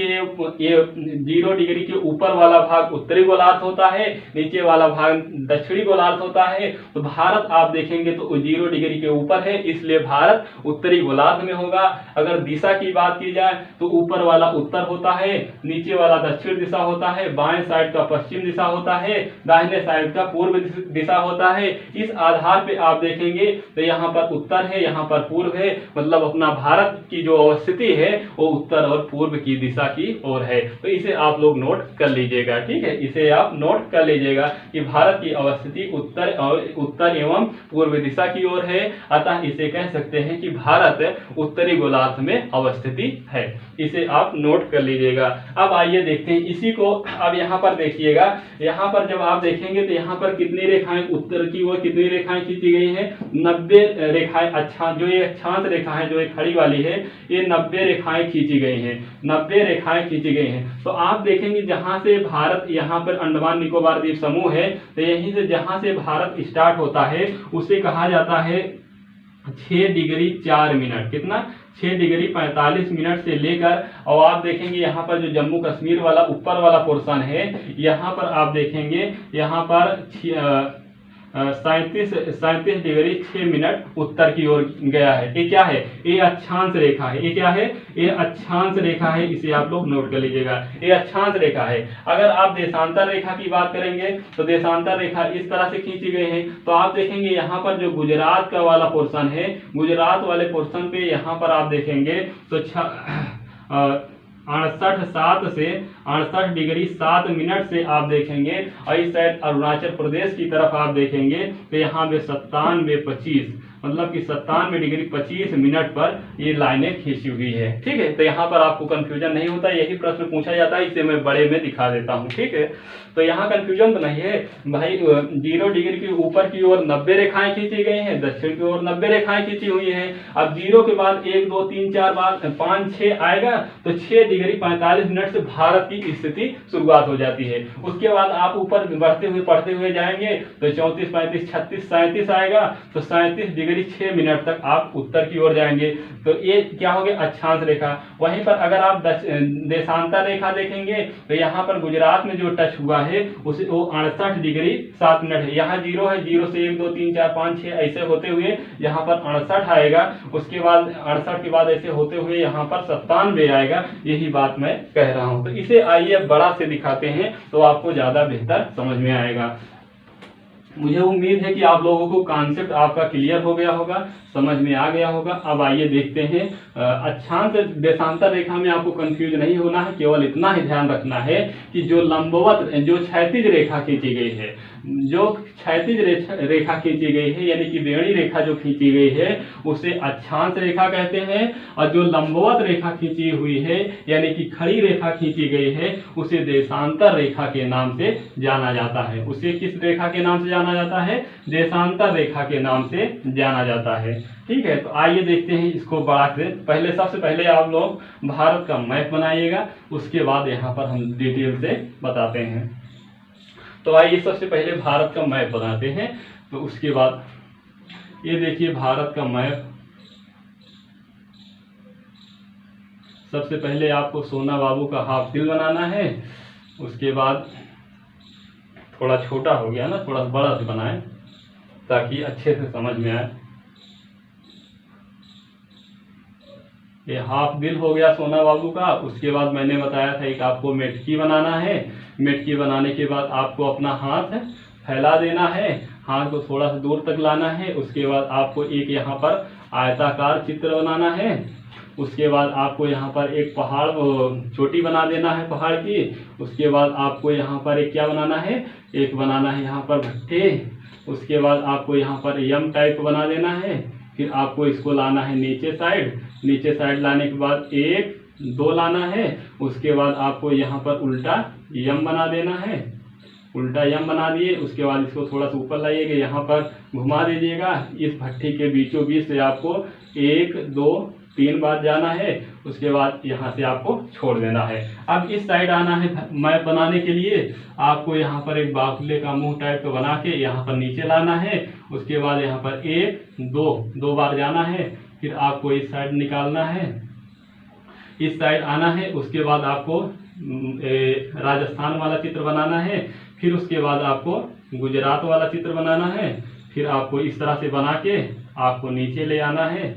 ये 0 डिग्री के ऊपर वाला भाग उत्तरी गोलार्ध होता है, नीचे वाला भाग दक्षिणी गोलार्ध होता है। तो भारत आप देखेंगे तो 0 डिग्री के ऊपर है, इसलिए भारत उत्तरी गोलार्ध में होगा। अगर दिशा की बात की जाए तो ऊपर वाला उत्तर होता है, नीचे वाला दक्षिण दिशा होता है, बाएं साइड का पश्चिम दिशा होता है, दाहिने साइड का पूर्व दिशा होता है। इस आधार पे आप देखेंगे तो यहाँ पर उत्तर है, यहाँ पर पूर्व है, मतलब अपना भारत की जो अवस्थिति है वो उत्तर और पूर्व की दिशा की ओर है। तो इसे आप लोग नोट कर लीजिएगा। ठीक है, इसे आप नोट कर लीजिएगा कि भारत की अवस्थिति उत्तर एवं पूर्व दिशा की ओर है। अतः इसे कह सकते हैं कि भारत उत्तरी गोलार्ध में अवस्थिति है। इसे आप नोट कर लीजिएगा। अब आइए देखते हैं इसी को। अब यहाँ पर देखिएगा, यहाँ पर जब आप देखेंगे तो यहाँ पर कितनी रेखाएं उत्तर की ओर कितनी रेखाएं खींची गई हैं? 90 रेखाएं। अच्छा, जो ये अक्षांश रेखा है जो ये खड़ी वाली है ये 90 रेखाएं खींची गई हैं, 90 रेखाएं खींची गई हैं। तो आप देखेंगे जहां से भारत, यहाँ पर अंडमान निकोबार द्वीप समूह है, तो यहीं से जहां से भारत स्टार्ट होता है उसे कहा जाता है 6 डिग्री 4 मिनट। कितना? 6 डिग्री 45 मिनट से लेकर, और आप देखेंगे यहाँ पर जो जम्मू कश्मीर वाला ऊपर वाला पोर्शन है, यहाँ पर आप देखेंगे यहाँ पर 37 डिग्री 6 मिनट उत्तर की ओर गया है। ये क्या है? ये अक्षांश रेखा है। ये क्या है? ये अक्षांश रेखा है। इसे आप लोग नोट कर लीजिएगा, ये अक्षांश रेखा है। अगर आप देशांतर रेखा की बात करेंगे तो देशांतर रेखा इस तरह से खींची गई है। तो आप देखेंगे यहाँ पर जो गुजरात का वाला पोर्शन है, गुजरात वाले पोर्शन पे यहाँ पर आप देखेंगे तो 68 डिग्री 7 मिनट से आप देखेंगे। और इस साइड अरुणाचल प्रदेश की तरफ आप देखेंगे तो यहाँ पे 97 25 मतलब कि 97 डिग्री 25 मिनट पर ये लाइनें खींची हुई है। ठीक है, तो यहाँ पर आपको कंफ्यूजन नहीं होता, यही प्रश्न पूछा जाता है, इसे मैं बड़े में दिखा देता हूँ। ठीक है, तो यहाँ कंफ्यूजन तो नहीं है भाई। 0 डिग्री के ऊपर की ओर 90 रेखाएं खींची गई हैं, दक्षिण की ओर 90 रेखाएं खींची हुई हैं। अब 0 के बाद 1 2 3 4 5 6 आएगा तो 6 डिग्री 45 मिनट से भारत की स्थिति शुरुआत हो जाती है। उसके बाद आप ऊपर बढ़ते हुए पढ़ते हुए जाएंगे तो 34 35 36 37 आएगा, तो 37 डिग्री 6 मिनट तक आप उत्तर की ओर जाएंगे। तो ये क्या हो गया, अक्षांश रेखा। वहीं पर अगर आप देशांतर रेखा देखेंगे तो यहाँ पर गुजरात में जो टच हुआ है उसे वो 68 डिग्री 7 मिनट है। यहाँ 0 है, 0 से 1 2 3 4 5 6 ऐसे होते हुए यहाँ पर 68 आएगा, उसके बाद 68 के बाद ऐसे होते हुए यहाँ पर 97 आएगा। यही बात मैं कह रहा हूँ। तो इसे आइए बड़ा से दिखाते हैं तो आपको ज्यादा बेहतर समझ में आएगा। मुझे उम्मीद है कि आप लोगों को कॉन्सेप्ट आपका क्लियर हो गया होगा, समझ में आ गया होगा। अब आइए देखते हैं, अक्षांश देशांतर रेखा में आपको कंफ्यूज नहीं होना है, केवल इतना ही ध्यान रखना है कि जो लंबवत जो क्षैतिज रेखा खींची गई है, जो क्षैतिज रेखा खींची गई है यानी कि बेड़ी रेखा जो खींची गई है उसे अक्षांश रेखा कहते हैं, और जो लंबवत रेखा खींची हुई है यानी कि खड़ी रेखा खींची गई है उसे देशांतर रेखा के नाम से जाना जाता है। उसे किस रेखा के नाम से जाना जाता है, देशांतर रेखा के नाम से जाना जाता है। ठीक है, तो आइए देखते हैं इसको बड़ा से। पहले सबसे पहले आप लोग भारत का मैप बनाइएगा, उसके बाद यहाँ पर हम डिटेल से बताते हैं। तो आइए सबसे पहले भारत का मैप बनाते हैं। तो उसके बाद ये देखिए भारत का मैप। सबसे पहले आपको सोना बाबू का हाफ दिल बनाना है, उसके बाद थोड़ा छोटा हो गया ना, थोड़ा बड़ा से बनाएं ताकि अच्छे से समझ में आए। ये हाफ दिल हो गया सोना बाबू का। उसके बाद मैंने बताया था एक आपको मेटकी बनाना है। मेटकी बनाने के बाद आपको अपना हाथ फैला देना है, हाथ को थोड़ा सा दूर तक लाना है। उसके बाद आपको एक यहाँ पर आयताकार चित्र बनाना है। उसके बाद आपको यहाँ पर एक पहाड़ चोटी बना देना है पहाड़ की। उसके बाद आपको यहाँ पर एक क्या बनाना है, एक बनाना है यहाँ पर भट्टे। उसके बाद आपको यहाँ पर यम टाइप बना देना है। फिर आपको इसको लाना है नीचे साइड। नीचे साइड लाने के बाद 1 2 लाना है। उसके बाद आपको यहाँ पर उल्टा यम बना देना है। उल्टा यम बना दिए, उसके बाद इसको थोड़ा सा ऊपर लाइएगा, यहाँ पर घुमा दीजिएगा। इस भट्टी के बीचों बीच से आपको 1 2 3 बार जाना है। उसके बाद यहाँ से आपको छोड़ देना है। अब इस साइड आना है मैप बनाने के लिए। आपको यहाँ पर एक बाकुले का मुंह टाइप का बना के यहाँ पर नीचे लाना है। उसके बाद यहाँ पर 1 2 बार जाना है। फिर आपको इस साइड निकालना है, इस साइड आना है। उसके बाद आपको राजस्थान वाला चित्र बनाना है। फिर उसके बाद आपको गुजरात वाला चित्र बनाना है। फिर आपको इस तरह से बना के आपको नीचे ले आना है,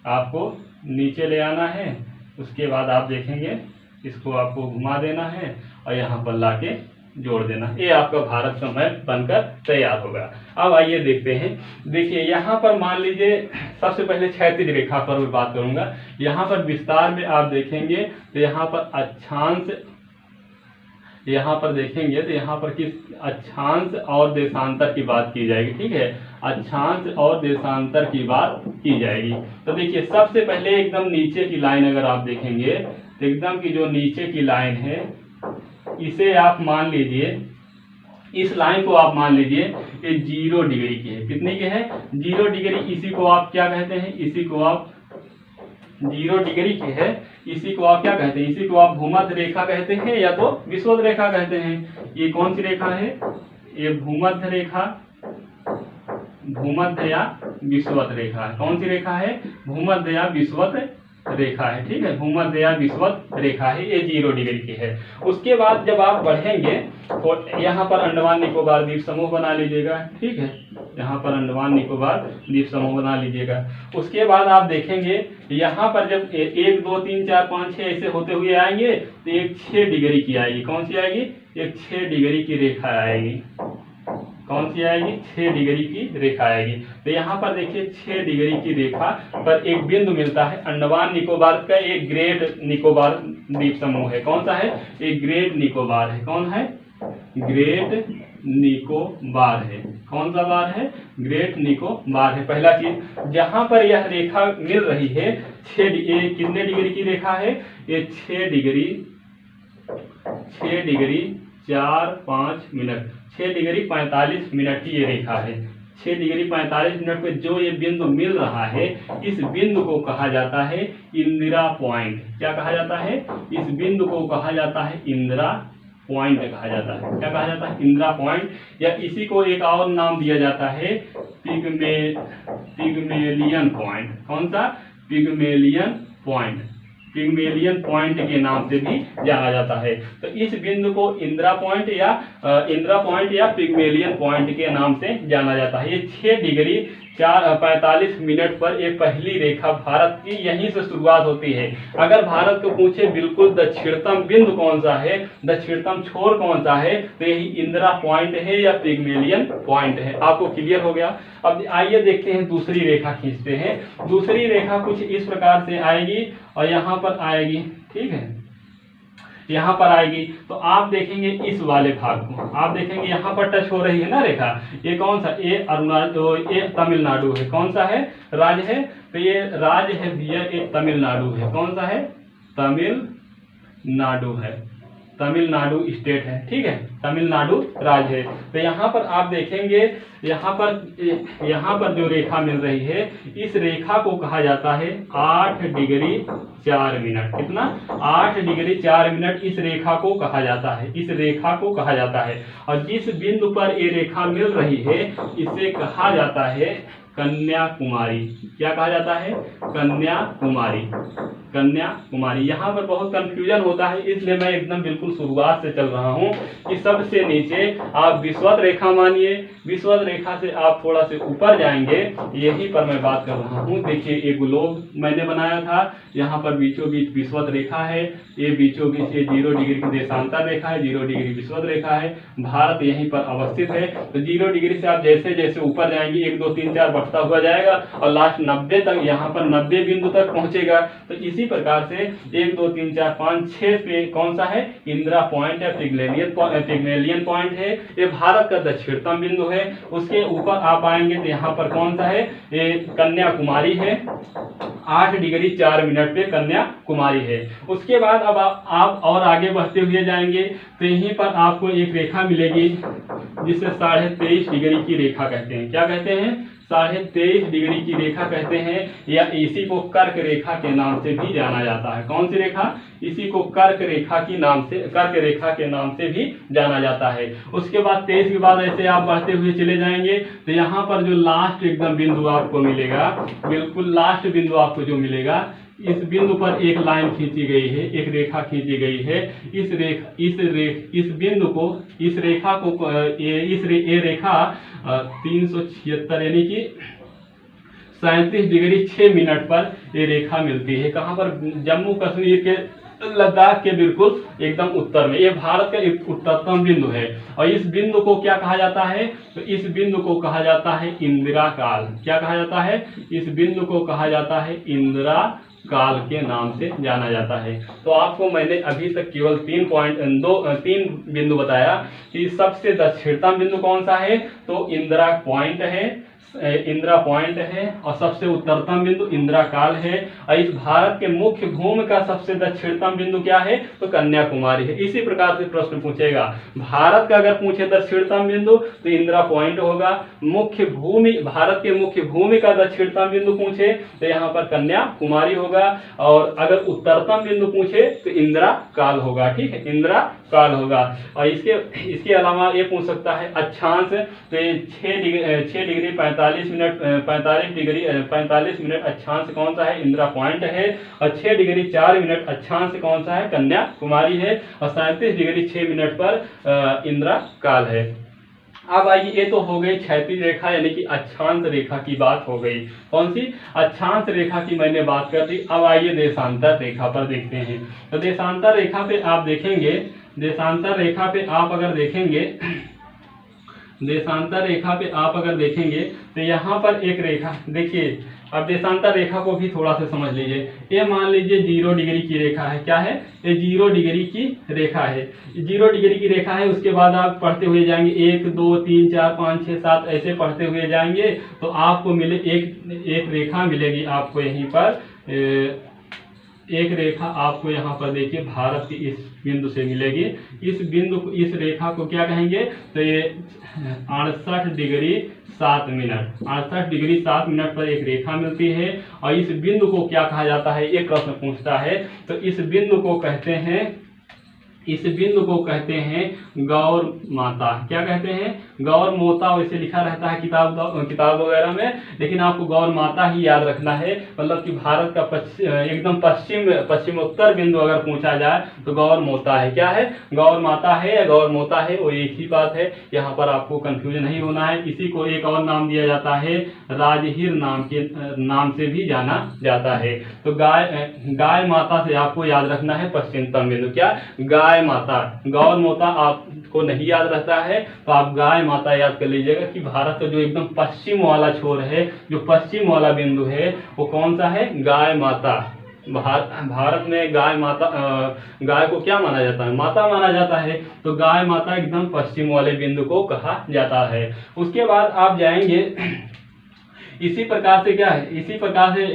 आपको नीचे ले आना है। उसके बाद आप देखेंगे इसको आपको घुमा देना है और यहाँ पर लाके जोड़ देना। ये आपका भारत का मैप बनकर तैयार होगा। अब आइए देखते हैं। देखिए यहाँ पर मान लीजिए सबसे पहले क्षैतिज रेखा पर मैं बात करूंगा। यहाँ पर विस्तार में आप देखेंगे तो यहाँ पर अक्षांश, यहाँ पर देखेंगे तो यहाँ पर किस अक्षांश और देशांतर की बात की जाएगी। ठीक है, अक्षांश और देशांतर की बात की जाएगी। तो देखिए सबसे पहले एकदम नीचे की लाइन अगर आप देखेंगे तो एकदम की जो नीचे की लाइन है इसे आप मान लीजिए, इस लाइन को आप मान लीजिए ये 0 डिग्री की है। कितने की है, 0 डिग्री। इसी को आप क्या कहते हैं, इसी को आप 0 डिग्री की है, इसी को आप क्या कहते हैं, इसी को आप भूमध्य रेखा कहते हैं या तो विषुवत रेखा कहते हैं। ये कौन सी रेखा है, ये भूमध्य रेखा, भूमध्य या विषुवत रेखा है। कौन सी रेखा है, भूमध्य या विषुवत रेखा है। ठीक है, भूमध्य या विषुवत रेखा है, ये 0 डिग्री की है। उसके बाद जब आप बढ़ेंगे तो यहाँ पर अंडमान निकोबार द्वीप समूह बना लीजिएगा। ठीक है, यहाँ पर अंडमान निकोबार द्वीप समूह बना लीजिएगा। उसके बाद आप देखेंगे यहाँ पर जब 1 2 3 4 5 6 ऐसे होते हुए आएंगे तो एक 6 डिग्री की आएगी। कौन सी आएगी, एक 6 डिग्री की रेखा आएगी। कौन सी आएगी, 6 डिग्री की रेखा आएगी। तो यहाँ पर देखिए 6 डिग्री की रेखा पर एक बिंदु मिलता है। अंडमान निकोबार का एक ग्रेट निकोबार द्वीप समूह है। कौन सा है, एक ग्रेट निकोबार है। कौन है, ग्रेट निकोबार है। कौन सा बार है? ग्रेट निकोबार है। पहला चीज, जहां पर यह रेखा मिल रही है कितने डिग्री की रेखा है? ये 6 डिग्री 4-5 मिनट, 6 डिग्री 45 मिनट की ये रेखा है। 6 डिग्री 45 मिनट पे जो ये बिंदु मिल रहा है, इस बिंदु को कहा जाता है इंदिरा पॉइंट। क्या कहा जाता है? इस बिंदु को कहा जाता है इंदिरा पॉइंट कहा जाता है। क्या कहा जाता है? इंदिरा पॉइंट, या इसी को एक और नाम दिया जाता है पिग्मेलियन पॉइंट। कौन सा? Pygmalion point. पिग्मेलियन पॉइंट के नाम से भी जाना जाता है। तो इस बिंदु को इंदिरा पॉइंट या पिग्मेलियन पॉइंट के नाम से जाना जाता है। ये 6 डिग्री 45 मिनट पर एक पहली रेखा भारत की यहीं से शुरुआत होती है। अगर भारत को पूछे बिल्कुल दक्षिणतम बिंदु कौन सा है, दक्षिणतम छोर कौन सा है, तो यही इंदिरा पॉइंट है या पिग्मेलियन पॉइंट है। आपको क्लियर हो गया? अब आइए देखते हैं, दूसरी रेखा खींचते हैं। दूसरी रेखा कुछ इस प्रकार से आएगी और यहाँ पर आएगी, ठीक है, यहाँ पर आएगी। तो आप देखेंगे इस वाले भाग को, आप देखेंगे यहाँ पर टच हो रही है ना रेखा। ये कौन सा? ये अरुणाचल, ये तमिलनाडु है। कौन सा है? राज्य है। तो ये राज्य है भैया, एक तमिलनाडु है। कौन सा है? तमिलनाडु है। तमिलनाडु स्टेट है, ठीक है, तमिलनाडु राज्य है। तो यहाँ पर आप देखेंगे, यहाँ पर जो रेखा मिल रही है, इस रेखा को कहा जाता है 8 डिग्री 4 मिनट। कितना? 8 डिग्री 4 मिनट इस रेखा को कहा जाता है। इस रेखा को कहा जाता है। और जिस बिंदु पर ये रेखा मिल रही है, इसे कहा जाता है कन्याकुमारी। क्या कहा जाता है? कन्याकुमारी। कन्याकुमारी। यहाँ पर बहुत कंफ्यूजन होता है, इसलिए मैं एकदम बिल्कुल शुरुआत से चल रहा हूँ कि सबसे नीचे आप विषुवत रेखा मानिए, विषुवत रेखा से आप थोड़ा से ऊपर जाएंगे, यहीं पर मैं बात कर रहा हूँ। देखिए एक ग्लोब मैंने बनाया था, यहाँ पर बीचों बीच विषुवत रेखा है, ये बीचों बीच ये 0 डिग्री की देशांतर रेखा है, 0 डिग्री विषुवत रेखा है। भारत यहीं पर अवस्थित है। तो 0 डिग्री से आप जैसे जैसे ऊपर जाएंगे 1 2 3 4 बढ़ता हुआ जाएगा और लास्ट 90 तक, यहाँ पर 90 बिंदु तक पहुंचेगा। तो इसी प्रकार से 1 2 3 4 5 6 पे कौन सा है? इंदिरा पॉइंट या पिग्मेलियन पॉइंट है। ये भारत का दक्षिणतम बिंदु है। उसके ऊपर आप आएंगे तो यहाँ पर कौन सा है? ये कन्याकुमारी है। 8 डिग्री 4 मिनट पे कन्याकुमारी है। उसके बाद अब आप और आगे बढ़ते हुए जाएंगे तो यहीं पर आपको एक रेखा मिलेगी जिसे 23.5 डिग्री की रेखा कहते हैं। क्या कहते हैं? 23.5 डिग्री की रेखा कहते हैं, या इसी को कर्क रेखा के नाम से भी जाना जाता है। कौन सी रेखा? इसी को कर्क रेखा के नाम से भी जाना जाता है। उसके बाद 23 के बाद ऐसे आप बढ़ते हुए चले जाएंगे तो यहाँ पर जो लास्ट एकदम बिंदु आपको मिलेगा, बिल्कुल लास्ट बिंदु आपको जो मिलेगा, इस बिंदु पर एक लाइन खींची गई है, एक रेखा खींची गई है। इस बिंदु को, इस रेखा को, ये रेखा 376 यानी कि 37 डिग्री 6 मिनट पर ये रेखा मिलती है। कहाँ पर? जम्मू कश्मीर के, लद्दाख के बिल्कुल एकदम उत्तर में। ये भारत का एक उत्तरतम बिंदु है। और इस बिंदु को क्या कहा जाता है? तो इस बिंदु को कहा जाता है इंदिरा काल। क्या कहा जाता है? इस बिंदु को कहा जाता है इंदिरा काल के नाम से जाना जाता है। तो आपको मैंने अभी तक केवल 3 बिंदु बताया कि सबसे दक्षिणतम बिंदु कौन सा है? तो इंदिरा पॉइंट है, और सबसे उत्तरतम बिंदु इंदिरा काल है। और इस भारत के मुख्य भूमि का सबसे दक्षिणतम बिंदु क्या है? तो कन्याकुमारी है। इसी प्रकार से प्रश्न पूछेगा, भारत का अगर पूछे दक्षिणतम बिंदु तो इंदिरा पॉइंट होगा। भारत के मुख्य भूमि का दक्षिणतम बिंदु पूछे तो यहाँ पर कन्याकुमारी होगा। और अगर उत्तरतम बिंदु पूछे तो इंदिरा काल होगा। ठीक है, इंदिरा काल होगा। और इसके अलावा ये पूछ सकता है अक्षांश, तो 6 डिग्री 45 मिनट अक्षांश कौन सा है? इंदिरा पॉइंट है। और 6 डिग्री 4 मिनट अक्षांश कौन सा है? कन्याकुमारी है। और 37 डिग्री 6 मिनट पर इंदिरा काल है। अब आइए, ये तो हो गई क्षैतिज रेखा यानी कि अक्षांश रेखा की बात हो गई। कौन सी? अक्षांश रेखा की मैंने बात कर दी। अब आइए देशांतर रेखा पर देखते हैं। तो देशांतर रेखा पे आप देखेंगे, देशांतर रेखा पे आप अगर देखेंगे तो यहाँ पर एक रेखा देखिए, अब देशांतर रेखा को भी थोड़ा सा समझ लीजिए। ये मान लीजिए 0 डिग्री की रेखा है। क्या है? ये 0 डिग्री की रेखा है। 0 डिग्री की रेखा है। उसके बाद आप पढ़ते हुए जाएंगे 1 2 3 4 5 6 7 ऐसे पढ़ते हुए जाएंगे तो आपको मिले एक रेखा मिलेगी आपको यहीं पर। एक रेखा आपको यहाँ पर देखिए भारत की इस बिंदु से मिलेगी। इस रेखा को क्या कहेंगे? तो ये 68 डिग्री 7 मिनट, 68 डिग्री 7 मिनट पर एक रेखा मिलती है। और इस बिंदु को क्या कहा जाता है? एक प्रश्न पूछता है। तो इस बिंदु को कहते हैं गौर माता। क्या कहते हैं? गौर माता वैसे लिखा रहता है किताब वगैरह में, लेकिन आपको गौर माता ही याद रखना है। मतलब कि भारत का एकदम पश्चिमोत्तर बिंदु अगर पूछा जाए तो गौर माता है। क्या है? गौर माता है या गौर माता है, वो एक ही बात है। यहाँ पर आपको कंफ्यूजन नहीं होना है। इसी को एक और नाम दिया जाता है, राजहिर नाम से भी जाना जाता है। तो गाय माता से आपको याद रखना है पश्चिमतम बिंदु। क्या? गाय माता। गौर माता आपको नहीं याद रहता है तो आप गाय माता याद कर लीजिएगा कि भारत का जो एकदम पश्चिम वाला छोर है, जो पश्चिम वाला बिंदु है, वो कौन सा है? गाय माता। भारत में गाय माता, गाय को क्या माना जाता है? माता माना जाता है। तो गाय माता एकदम पश्चिम वाले बिंदु को कहा जाता है। उसके बाद आप जाएंगे इसी प्रकार से। क्या है? इसी प्रकार से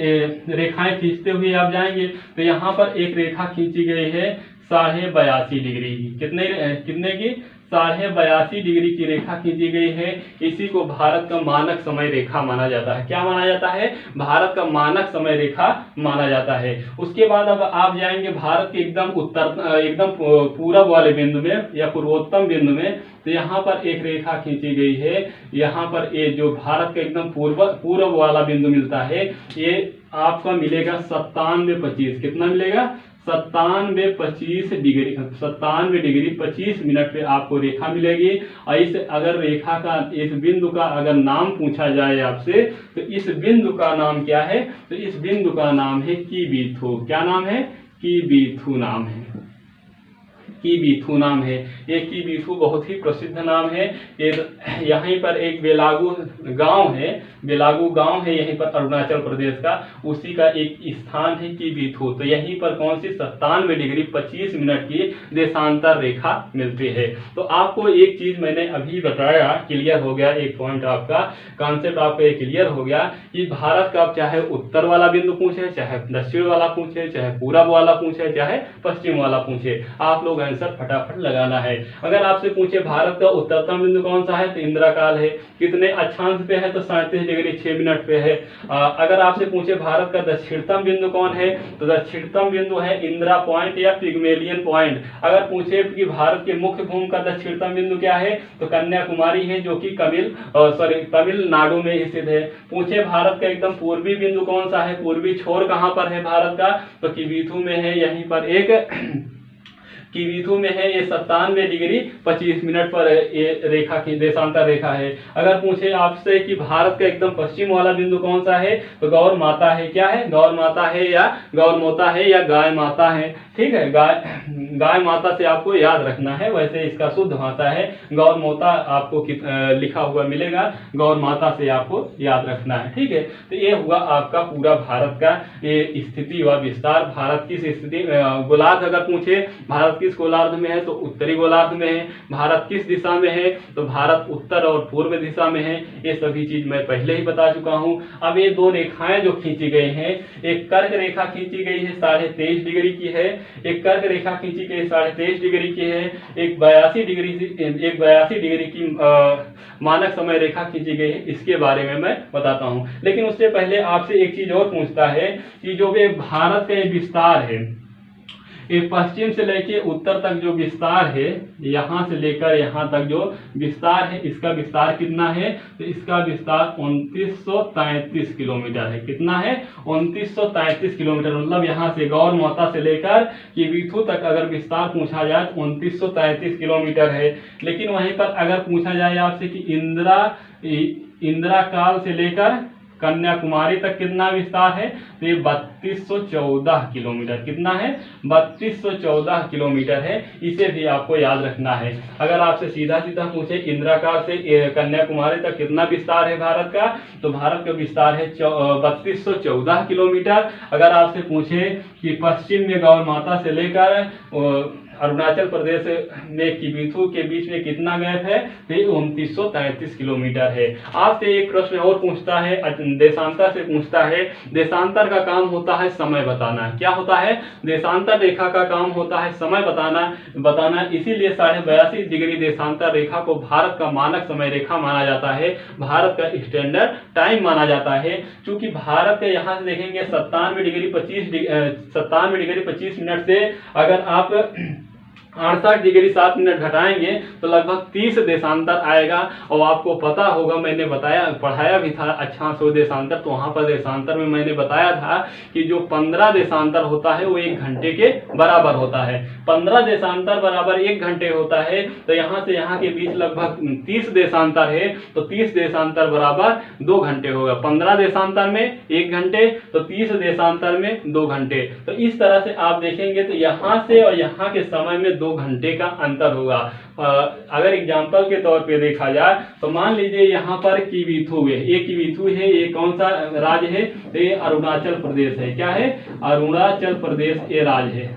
रेखाएं खींचते हुए आप जाएंगे तो यहाँ पर एक रेखा खींची गई है 82.5 डिग्री की। कितने की? 82.5 डिग्री की रेखा खींची गई है। इसी को भारत का मानक समय रेखा माना जाता है। क्या माना जाता है? भारत का मानक समय रेखा माना जाता है। उसके बाद अब आप जाएंगे भारत के एकदम पूरब वाले बिंदु में या पूर्वोत्तम बिंदु में। तो यहाँ पर एक रेखा खींची गई है। यहाँ पर ये जो भारत का एकदम पूर्व वाला बिंदु मिलता है, ये आपका मिलेगा 97.25। कितना मिलेगा? 97.25 डिग्री, 97 डिग्री 25 मिनट पे आपको रेखा मिलेगी। और इस बिंदु का अगर नाम पूछा जाए आपसे तो इस बिंदु का नाम क्या है? तो इस बिंदु का नाम है कीबीथू। क्या नाम है? कीबीथू नाम है। कीबीथू नाम है। ये कीबीथू बहुत ही प्रसिद्ध नाम है। यहीं पर एक बेलागू गांव है यहीं पर अरुणाचल प्रदेश का, उसी का एक स्थान है कीबीथू। तो यहीं पर कौन सी 97 डिग्री 25 मिनट की देशांतर रेखा मिलती है। तो आपको एक चीज मैंने अभी बताया, क्लियर हो गया। एक पॉइंट आपका कॉन्सेप्ट आपका क्लियर हो गया कि भारत का चाहे उत्तर वाला बिंदु पूछे, चाहे दक्षिण वाला पूछे, चाहे पूरब वाला पूछे, चाहे पश्चिम वाला पूछे, आप लोग आंसर फटाफट लगाना है। अगर आपसे पूछे भारत का उत्तरतम बिंदु कौन सा है तो इंदिरा काल है। कितने अक्षांश पे है? तो 37 डिग्री 6 मिनट पे है। अगर आपसे पूछे भारत का दक्षिणतम बिंदु कौन है तो दक्षिणतम बिंदु है इंदिरा पॉइंट या पिग्मेलियन पॉइंट। अगर पूछे कि भारत के मुख्य भूमि का दक्षिणतम बिंदु क्या है तो कन्याकुमारी है, जो कि तमिलनाडु में स्थित है। पूछे भारत का एकदम पूर्वी बिंदु कौन सा है, पूर्वी छोर कहां पर है भारत का, तो कीबीथू में है। यहीं पर एक कीबीथू में है। ये 97 डिग्री 25 मिनट पर ये रेखा की देशांतर रेखा है। अगर पूछे आपसे कि भारत का एकदम पश्चिम वाला बिंदु कौन सा है तो गौर माता है। क्या है? गौर माता है या गौर माता है या गाय माता है। ठीक है, गाय माता से आपको याद रखना है। वैसे इसका शुद्ध भाषा है गौर माता, आपको लिखा हुआ मिलेगा। गौर माता से आपको याद रखना है। ठीक है, तो ये हुआ आपका पूरा भारत का ये स्थिति व विस्तार। भारत की स्थिति गोलार्ध अगर पूछे भारत किस गोलार्ध में है तो उत्तरी गोलार्ध में है। भारत किस दिशा में है तो भारत उत्तर और पूर्व दिशा में है। ये सभी चीज मैं पहले ही बता चुका हूं। अब ये दो रेखाएं जो खींची गई हैं, एक कर्क रेखा खींची गई है 23.5 डिग्री की है, एक कर्क रेखा खींची गई 23.5 डिग्री की है, एक 82 डिग्री की मानक समय रेखा खींची गई है। इसके बारे में मैं बताता हूं, लेकिन उससे पहले आपसे एक चीज और पूछता है कि जो भी भारत का विस्तार है, ये पश्चिम से लेके उत्तर तक जो विस्तार है, यहां से लेकर यहां तक जो विस्तार है, इसका विस्तार कितना है तो इसका विस्तार 2933 किलोमीटर है। कितना है? 2933 किलोमीटर। मतलब यहां से गौर माता से लेकर कीबीथू तक अगर विस्तार पूछा जाए तो 2933 किलोमीटर है। लेकिन वहीं पर अगर पूछा जाए आपसे कि इंदिरा काल से लेकर कन्याकुमारी तक कितना विस्तार है, तो ये 3214 किलोमीटर, कितना है 3214 किलोमीटर है। इसे भी आपको याद रखना है। अगर आपसे सीधा सीधा पूछे इंदिराकार से कन्याकुमारी तक कितना विस्तार है भारत का, तो भारत का विस्तार है 3214 किलोमीटर। अगर आपसे पूछे कि पश्चिम में गौ माता से लेकर अरुणाचल प्रदेश में किबिथु के बीच में कितना गैप है, तो 2933 किलोमीटर है। आपसे एक प्रश्न और पूछता है, देशांतर से पूछता है। देशांतर का काम होता है समय बताना। क्या होता है, देशांतर रेखा का काम होता है समय बताना। इसीलिए 82.5 डिग्री देशांतर रेखा को भारत का मानक समय रेखा माना जाता है, भारत का स्टैंडर्ड टाइम माना जाता है। क्योंकि भारत के यहाँ से देखेंगे 97 डिग्री 25 मिनट से अगर आप 68 डिग्री 7 मिनट घटाएंगे तो लगभग 30 देशांतर आएगा। और आपको पता होगा, मैंने पढ़ाया भी था अक्षांश देशांतर, तो वहां पर देशांतर में मैंने बताया था कि जो 15 देशांतर होता है वो 1 घंटे के बराबर होता है। 15 देशांतर बराबर 1 घंटे होता है, तो यहाँ से यहाँ के बीच लगभग 30 देशांतर है, तो 30 देशांतर बराबर 2 घंटे होगा। 15 देशांतर में 1 घंटे, तो 30 देशांतर में 2 घंटे। तो इस तरह से आप देखेंगे तो यहाँ से और यहाँ के समय में 2 घंटे का अंतर होगा। अगर एग्जाम्पल के तौर पे देखा जाए तो मान लीजिए यहाँ पर किबिथु है, ये किबिथु है, ये कौन सा राज्य है, तो ये अरुणाचल प्रदेश है। क्या है, अरुणाचल प्रदेश ये राज्य है,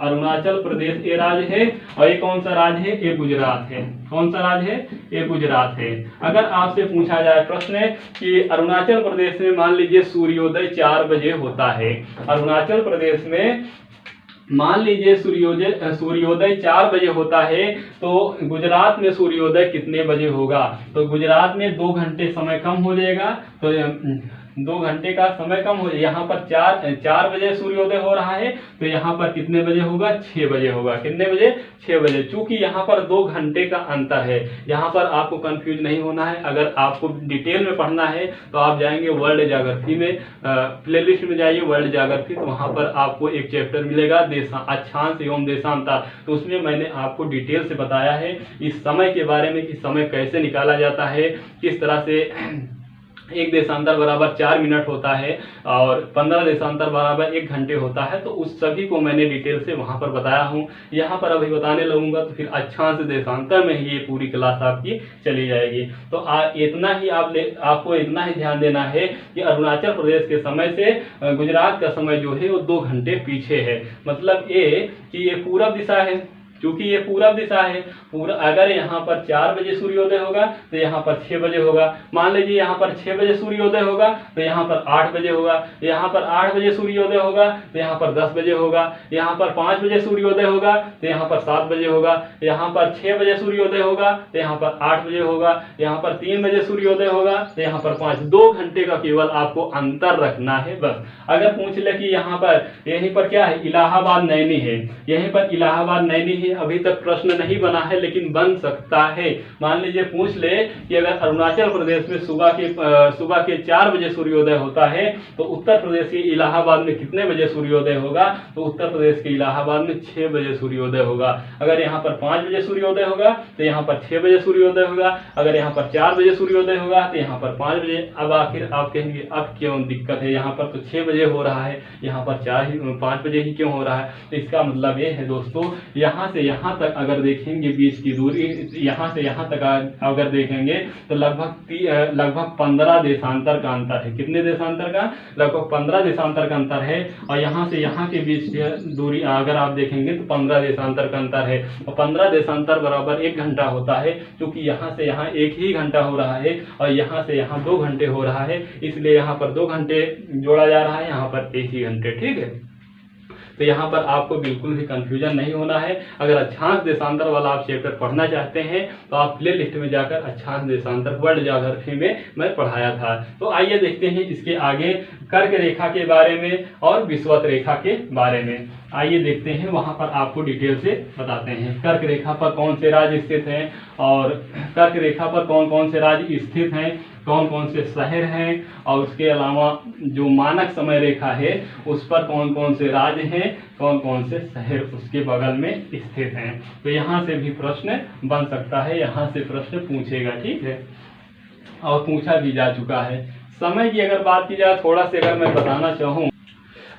अरुणाचल प्रदेश ये राज्य है। और ये कौन सा राज्य है, ये गुजरात है। कौन सा राज्य है, ये गुजरात है। अगर आपसे पूछा जाए प्रश्न कि अरुणाचल प्रदेश में मान लीजिए सूर्योदय 4 बजे होता है, अरुणाचल प्रदेश में मान लीजिए सूर्योदय 4 बजे होता है, तो गुजरात में सूर्योदय कितने बजे होगा, तो गुजरात में 2 घंटे समय कम हो जाएगा। तो 2 घंटे का समय कम हो, यहाँ पर 4 बजे सूर्योदय हो रहा है, तो यहाँ पर कितने बजे होगा, 6 बजे होगा। कितने बजे, 6 बजे। चूंकि यहाँ पर 2 घंटे का अंतर है, यहाँ पर आपको कंफ्यूज नहीं होना है। अगर आपको डिटेल में पढ़ना है तो आप जाएंगे वर्ल्ड ज्योग्राफी में, प्लेलिस्ट में जाइए वर्ल्ड ज्योग्राफी, तो वहाँ पर आपको एक चैप्टर मिलेगा अक्षांश एवं देशांतर, तो उसमें मैंने आपको डिटेल से बताया है इस समय के बारे में कि समय कैसे निकाला जाता है, किस तरह से एक देशांतर बराबर 4 मिनट होता है और 15 देशांतर बराबर 1 घंटे होता है। तो उस सभी को मैंने डिटेल से वहां पर बताया हूं। यहाँ पर अभी बताने लगूंगा तो फिर अक्षांश देशांतर में ही ये पूरी क्लास आपकी चली जाएगी। तो इतना ही आपको इतना ही ध्यान देना है कि अरुणाचल प्रदेश के समय से गुजरात का समय जो है वो 2 घंटे पीछे है। मतलब ये कि ये पूरब दिशा है, क्योंकि ये पूरब दिशा है। अगर यहाँ पर 4 बजे सूर्योदय होगा तो यहाँ पर 6 बजे होगा। मान लीजिए यहाँ पर 6 बजे सूर्योदय होगा तो यहाँ पर 8 बजे होगा। यहाँ पर 8 बजे सूर्योदय होगा तो यहाँ पर 10 बजे होगा। यहाँ पर 5 बजे सूर्योदय होगा तो यहाँ पर 7 बजे होगा। यहाँ पर 6 बजे सूर्योदय होगा तो यहाँ पर 8 बजे होगा। यहाँ पर 3 बजे सूर्योदय होगा तो यहाँ पर 5। 2 घंटे का केवल आपको अंतर रखना है बस। अगर पूछ ले कि यहाँ पर यहीं पर क्या है, इलाहाबाद नैनी है, यहीं पर इलाहाबाद नैनी है, अभी तक प्रश्न नहीं बना है लेकिन बन सकता है। मान लीजिए पूछ ले कि अगर अरुणाचल प्रदेश में सुबह के 4 बजे सूर्योदय होता है तो उत्तर प्रदेश के इलाहाबाद में कितने बजे सूर्योदय होगा, तो उत्तर प्रदेश के इलाहाबाद में 6 बजे सूर्योदय होगा। अगर यहाँ पर 5 बजे सूर्योदय होगा तो यहाँ पर 6 बजे सूर्योदय होगा। अगर यहाँ पर 4 बजे सूर्योदय होगा तो यहाँ पर 5 बजे। अब आखिर आप कहेंगे अब क्यों दिक्कत है, यहाँ पर तो 6 बजे हो रहा है, यहाँ पर 5 बजे ही क्यों हो रहा है। तो इसका मतलब ये है दोस्तों, यहाँ से यहाँ तक अगर देखेंगे बीच की दूरी, यहाँ से यहाँ तक अगर देखेंगे तो लगभग 15 देशांतर का अंतर है। कितने देशांतर का, लगभग 15 देशांतर का अंतर है। और यहाँ से यहाँ के बीच दूरी अगर आप देखेंगे तो 15 देशांतर का अंतर है। और 15 देशांतर बराबर 1 घंटा होता है, क्योंकि यहाँ से यहाँ 1 ही घंटा हो रहा है और यहाँ से यहाँ 2 घंटे हो रहा है, इसलिए यहाँ पर 2 घंटे जोड़ा जा रहा है, यहाँ पर 1 ही घंटे। ठीक है, तो यहाँ पर आपको बिल्कुल भी कंफ्यूजन नहीं होना है। अगर अक्षांश देशांतर वाला आप चैप्टर पढ़ना चाहते हैं तो आप प्ले लिस्ट में जाकर अक्षांश देशांतर वर्ल्ड ज्योग्राफी में मैं पढ़ाया था। तो आइए देखते हैं इसके आगे कर्क रेखा के बारे में और विषुवत रेखा के बारे में। आइए देखते हैं, वहां पर आपको डिटेल से बताते हैं कर्क रेखा पर कौन से राज्य स्थित हैं और कर्क रेखा पर कौन कौन से राज्य स्थित हैं, कौन कौन से शहर हैं, और उसके अलावा जो मानक समय रेखा है उस पर कौन कौन से राज्य हैं, कौन कौन से शहर उसके बगल में स्थित हैं। तो यहाँ से भी प्रश्न बन सकता है, यहाँ से प्रश्न पूछेगा। ठीक है, और पूछा भी जा चुका है। समय की अगर बात की जाए, थोड़ा सा अगर मैं बताना चाहूँ,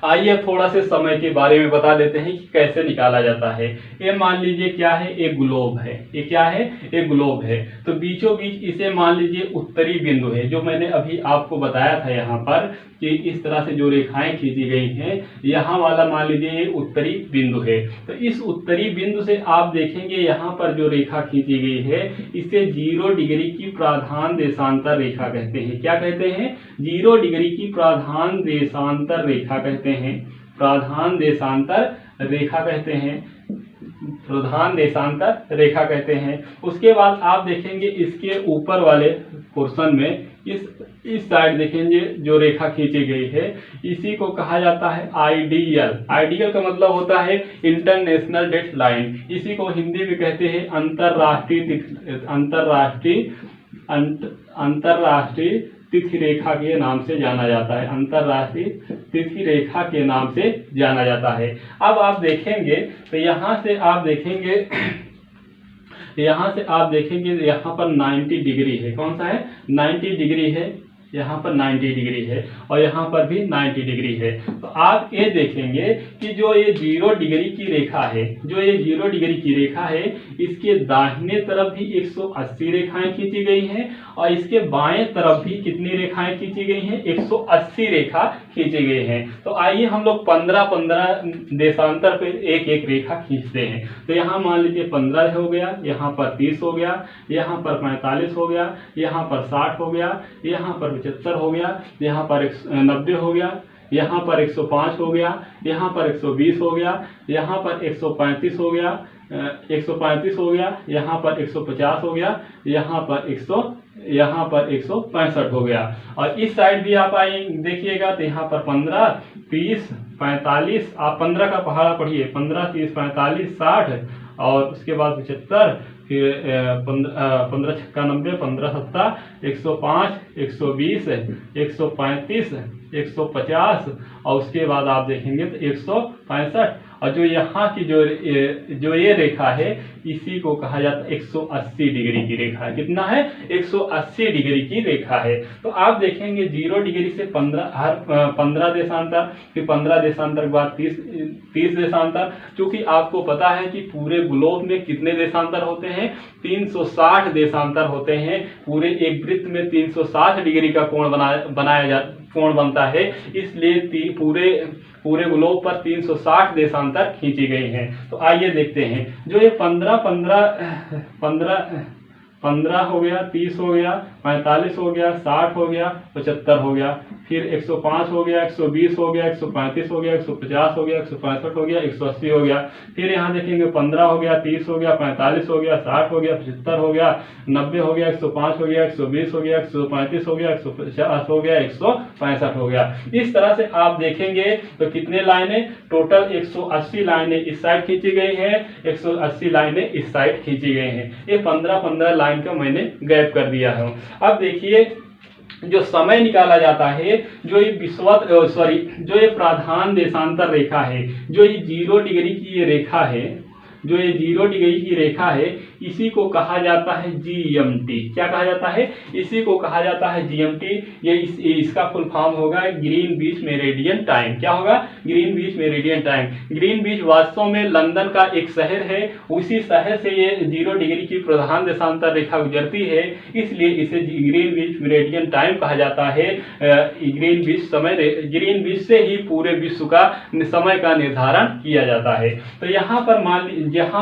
आइए थोड़ा से समय के बारे में बता देते हैं कि कैसे निकाला जाता है। ये मान लीजिए क्या है, एक ग्लोब है। ये क्या है, एक ग्लोब है। तो बीचों बीच इसे मान लीजिए उत्तरी बिंदु है, जो मैंने अभी आपको बताया था यहाँ पर कि इस तरह से जो रेखाएं खींची गई हैं, यहाँ वाला मान लीजिए ये उत्तरी बिंदु है। तो इस उत्तरी बिंदु से आप देखेंगे यहाँ पर जो रेखा खींची गई है, इसे 0 डिग्री की प्राधान देशांतर रेखा कहते हैं। क्या कहते हैं, 0 डिग्री की प्राधान देशांतर रेखा कहते हैं। प्राधान देशांतर रेखा कहते हैं, प्रधान देशांतर रेखा कहते हैं। उसके बाद आप देखेंगे इसके ऊपर वाले पोर्शन में इस साइड देखेंगे जो रेखा खींची गई है, इसी को कहा जाता है आइडियल। आइडियल का मतलब होता है इंटरनेशनल डेट लाइन। इसी को हिंदी में कहते हैं अंतरराष्ट्रीय तिथि रेखा के नाम से जाना जाता है। अंतरराष्ट्रीय तिथि रेखा के नाम से जाना जाता है। अब आप देखेंगे तो यहाँ से आप देखेंगे यहाँ पर 90 डिग्री है। कौन सा है, 90 डिग्री है। यहाँ पर 90 डिग्री है और यहाँ पर भी 90 डिग्री है। तो आप ये देखेंगे कि जो ये 0 डिग्री की रेखा है, जो ये 0 डिग्री की रेखा है, इसके दाहिने तरफ भी 180 रेखाएं खींची गई हैं और इसके बाएं तरफ भी कितनी रेखाएं खींची गई हैं, 180 रेखा खींची गई हैं। तो आइए हम लोग 15-15 देशांतर पे एक एक रेखा खींचते हैं। तो यहाँ मान लीजिए 15 हो गया, यहाँ पर 30 हो गया, यहाँ पर 45 हो गया, यहाँ पर 60 हो गया, यहाँ पर 75 हो गया, यहाँ पर 90 हो गया, यहाँ पर 105 हो गया, यहाँ पर 120 हो गया, यहाँ पर 135 हो गया, 135 हो गया, यहाँ पर 150 हो गया, यहाँ पर 165 हो गया। और इस साइड भी आप आए देखिएगा तो यहाँ पर 15, 30, 45, आप 15 का पहाड़ा पढ़िए, 15, 30, 45, 60 और उसके बाद 75, फिर 15 छक्का 90, 15 सत्ता 105, 120, 135, 150 और उसके बाद आप देखेंगे तो 165। और जो यहाँ की जो ये रेखा है, इसी को कहा जाता है 180 डिग्री की रेखा है। कितना है, 180 डिग्री की रेखा है। तो आप देखेंगे 0 डिग्री से 15 देशांतर, फिर 15 देशांतर के बाद 30 देशांतर। क्योंकि आपको पता है कि पूरे ग्लोब में कितने देशांतर होते हैं, 360 देशांतर होते हैं। पूरे एक वृत्त में 360 डिग्री का कोण बनता है, इसलिए पूरे ग्लोब पर 360 देशांतर खींची गई हैं। तो आइए देखते हैं, जो ये 15 हो गया, 30 हो गया, 45 हो गया, 60 हो गया, 75 हो गया, फिर 105 हो गया, 120 हो गया, 135 हो गया, 150 हो गया, 165 हो गया, 180 हो गया। फिर यहाँ देखेंगे 15 हो गया, 30 हो गया, 45 हो गया, 60 हो गया, 75 हो गया, 90 हो गया, 105 हो गया, 120 हो गया, 135 हो गया, 150 हो गया, 165 हो गया। इस तरह से आप देखेंगे तो कितने लाइनें, टोटल 180 लाइनें इस साइड खींची गई है, 180 लाइनें इस साइड खींची गई हैं। ये 15-15 लाइन का मैंने गैप कर दिया है। अब देखिए जो समय निकाला जाता है, जो ये प्राधान देशांतर रेखा है, जो ये 0 डिग्री की ये रेखा है, जो ये 0 डिग्री की रेखा है, इसी को कहा जाता है जीएमटी। क्या कहा जाता है, इसी को कहा जाता है जीएमटी। ये इसका फुल फॉर्म होगा ग्रीनविच मेरिडियन टाइम। क्या होगा, ग्रीनविच मेरिडियन टाइम। ग्रीनविच वास्तव में लंदन का एक शहर है, उसी शहर से ये 0 डिग्री की प्रधान देशांतर रेखा गुजरती है, इसलिए इसे ग्रीनविच मेरिडियन टाइम कहा जाता है। ग्रीनविच से ही पूरे विश्व का समय का निर्धारण किया जाता है। तो यहाँ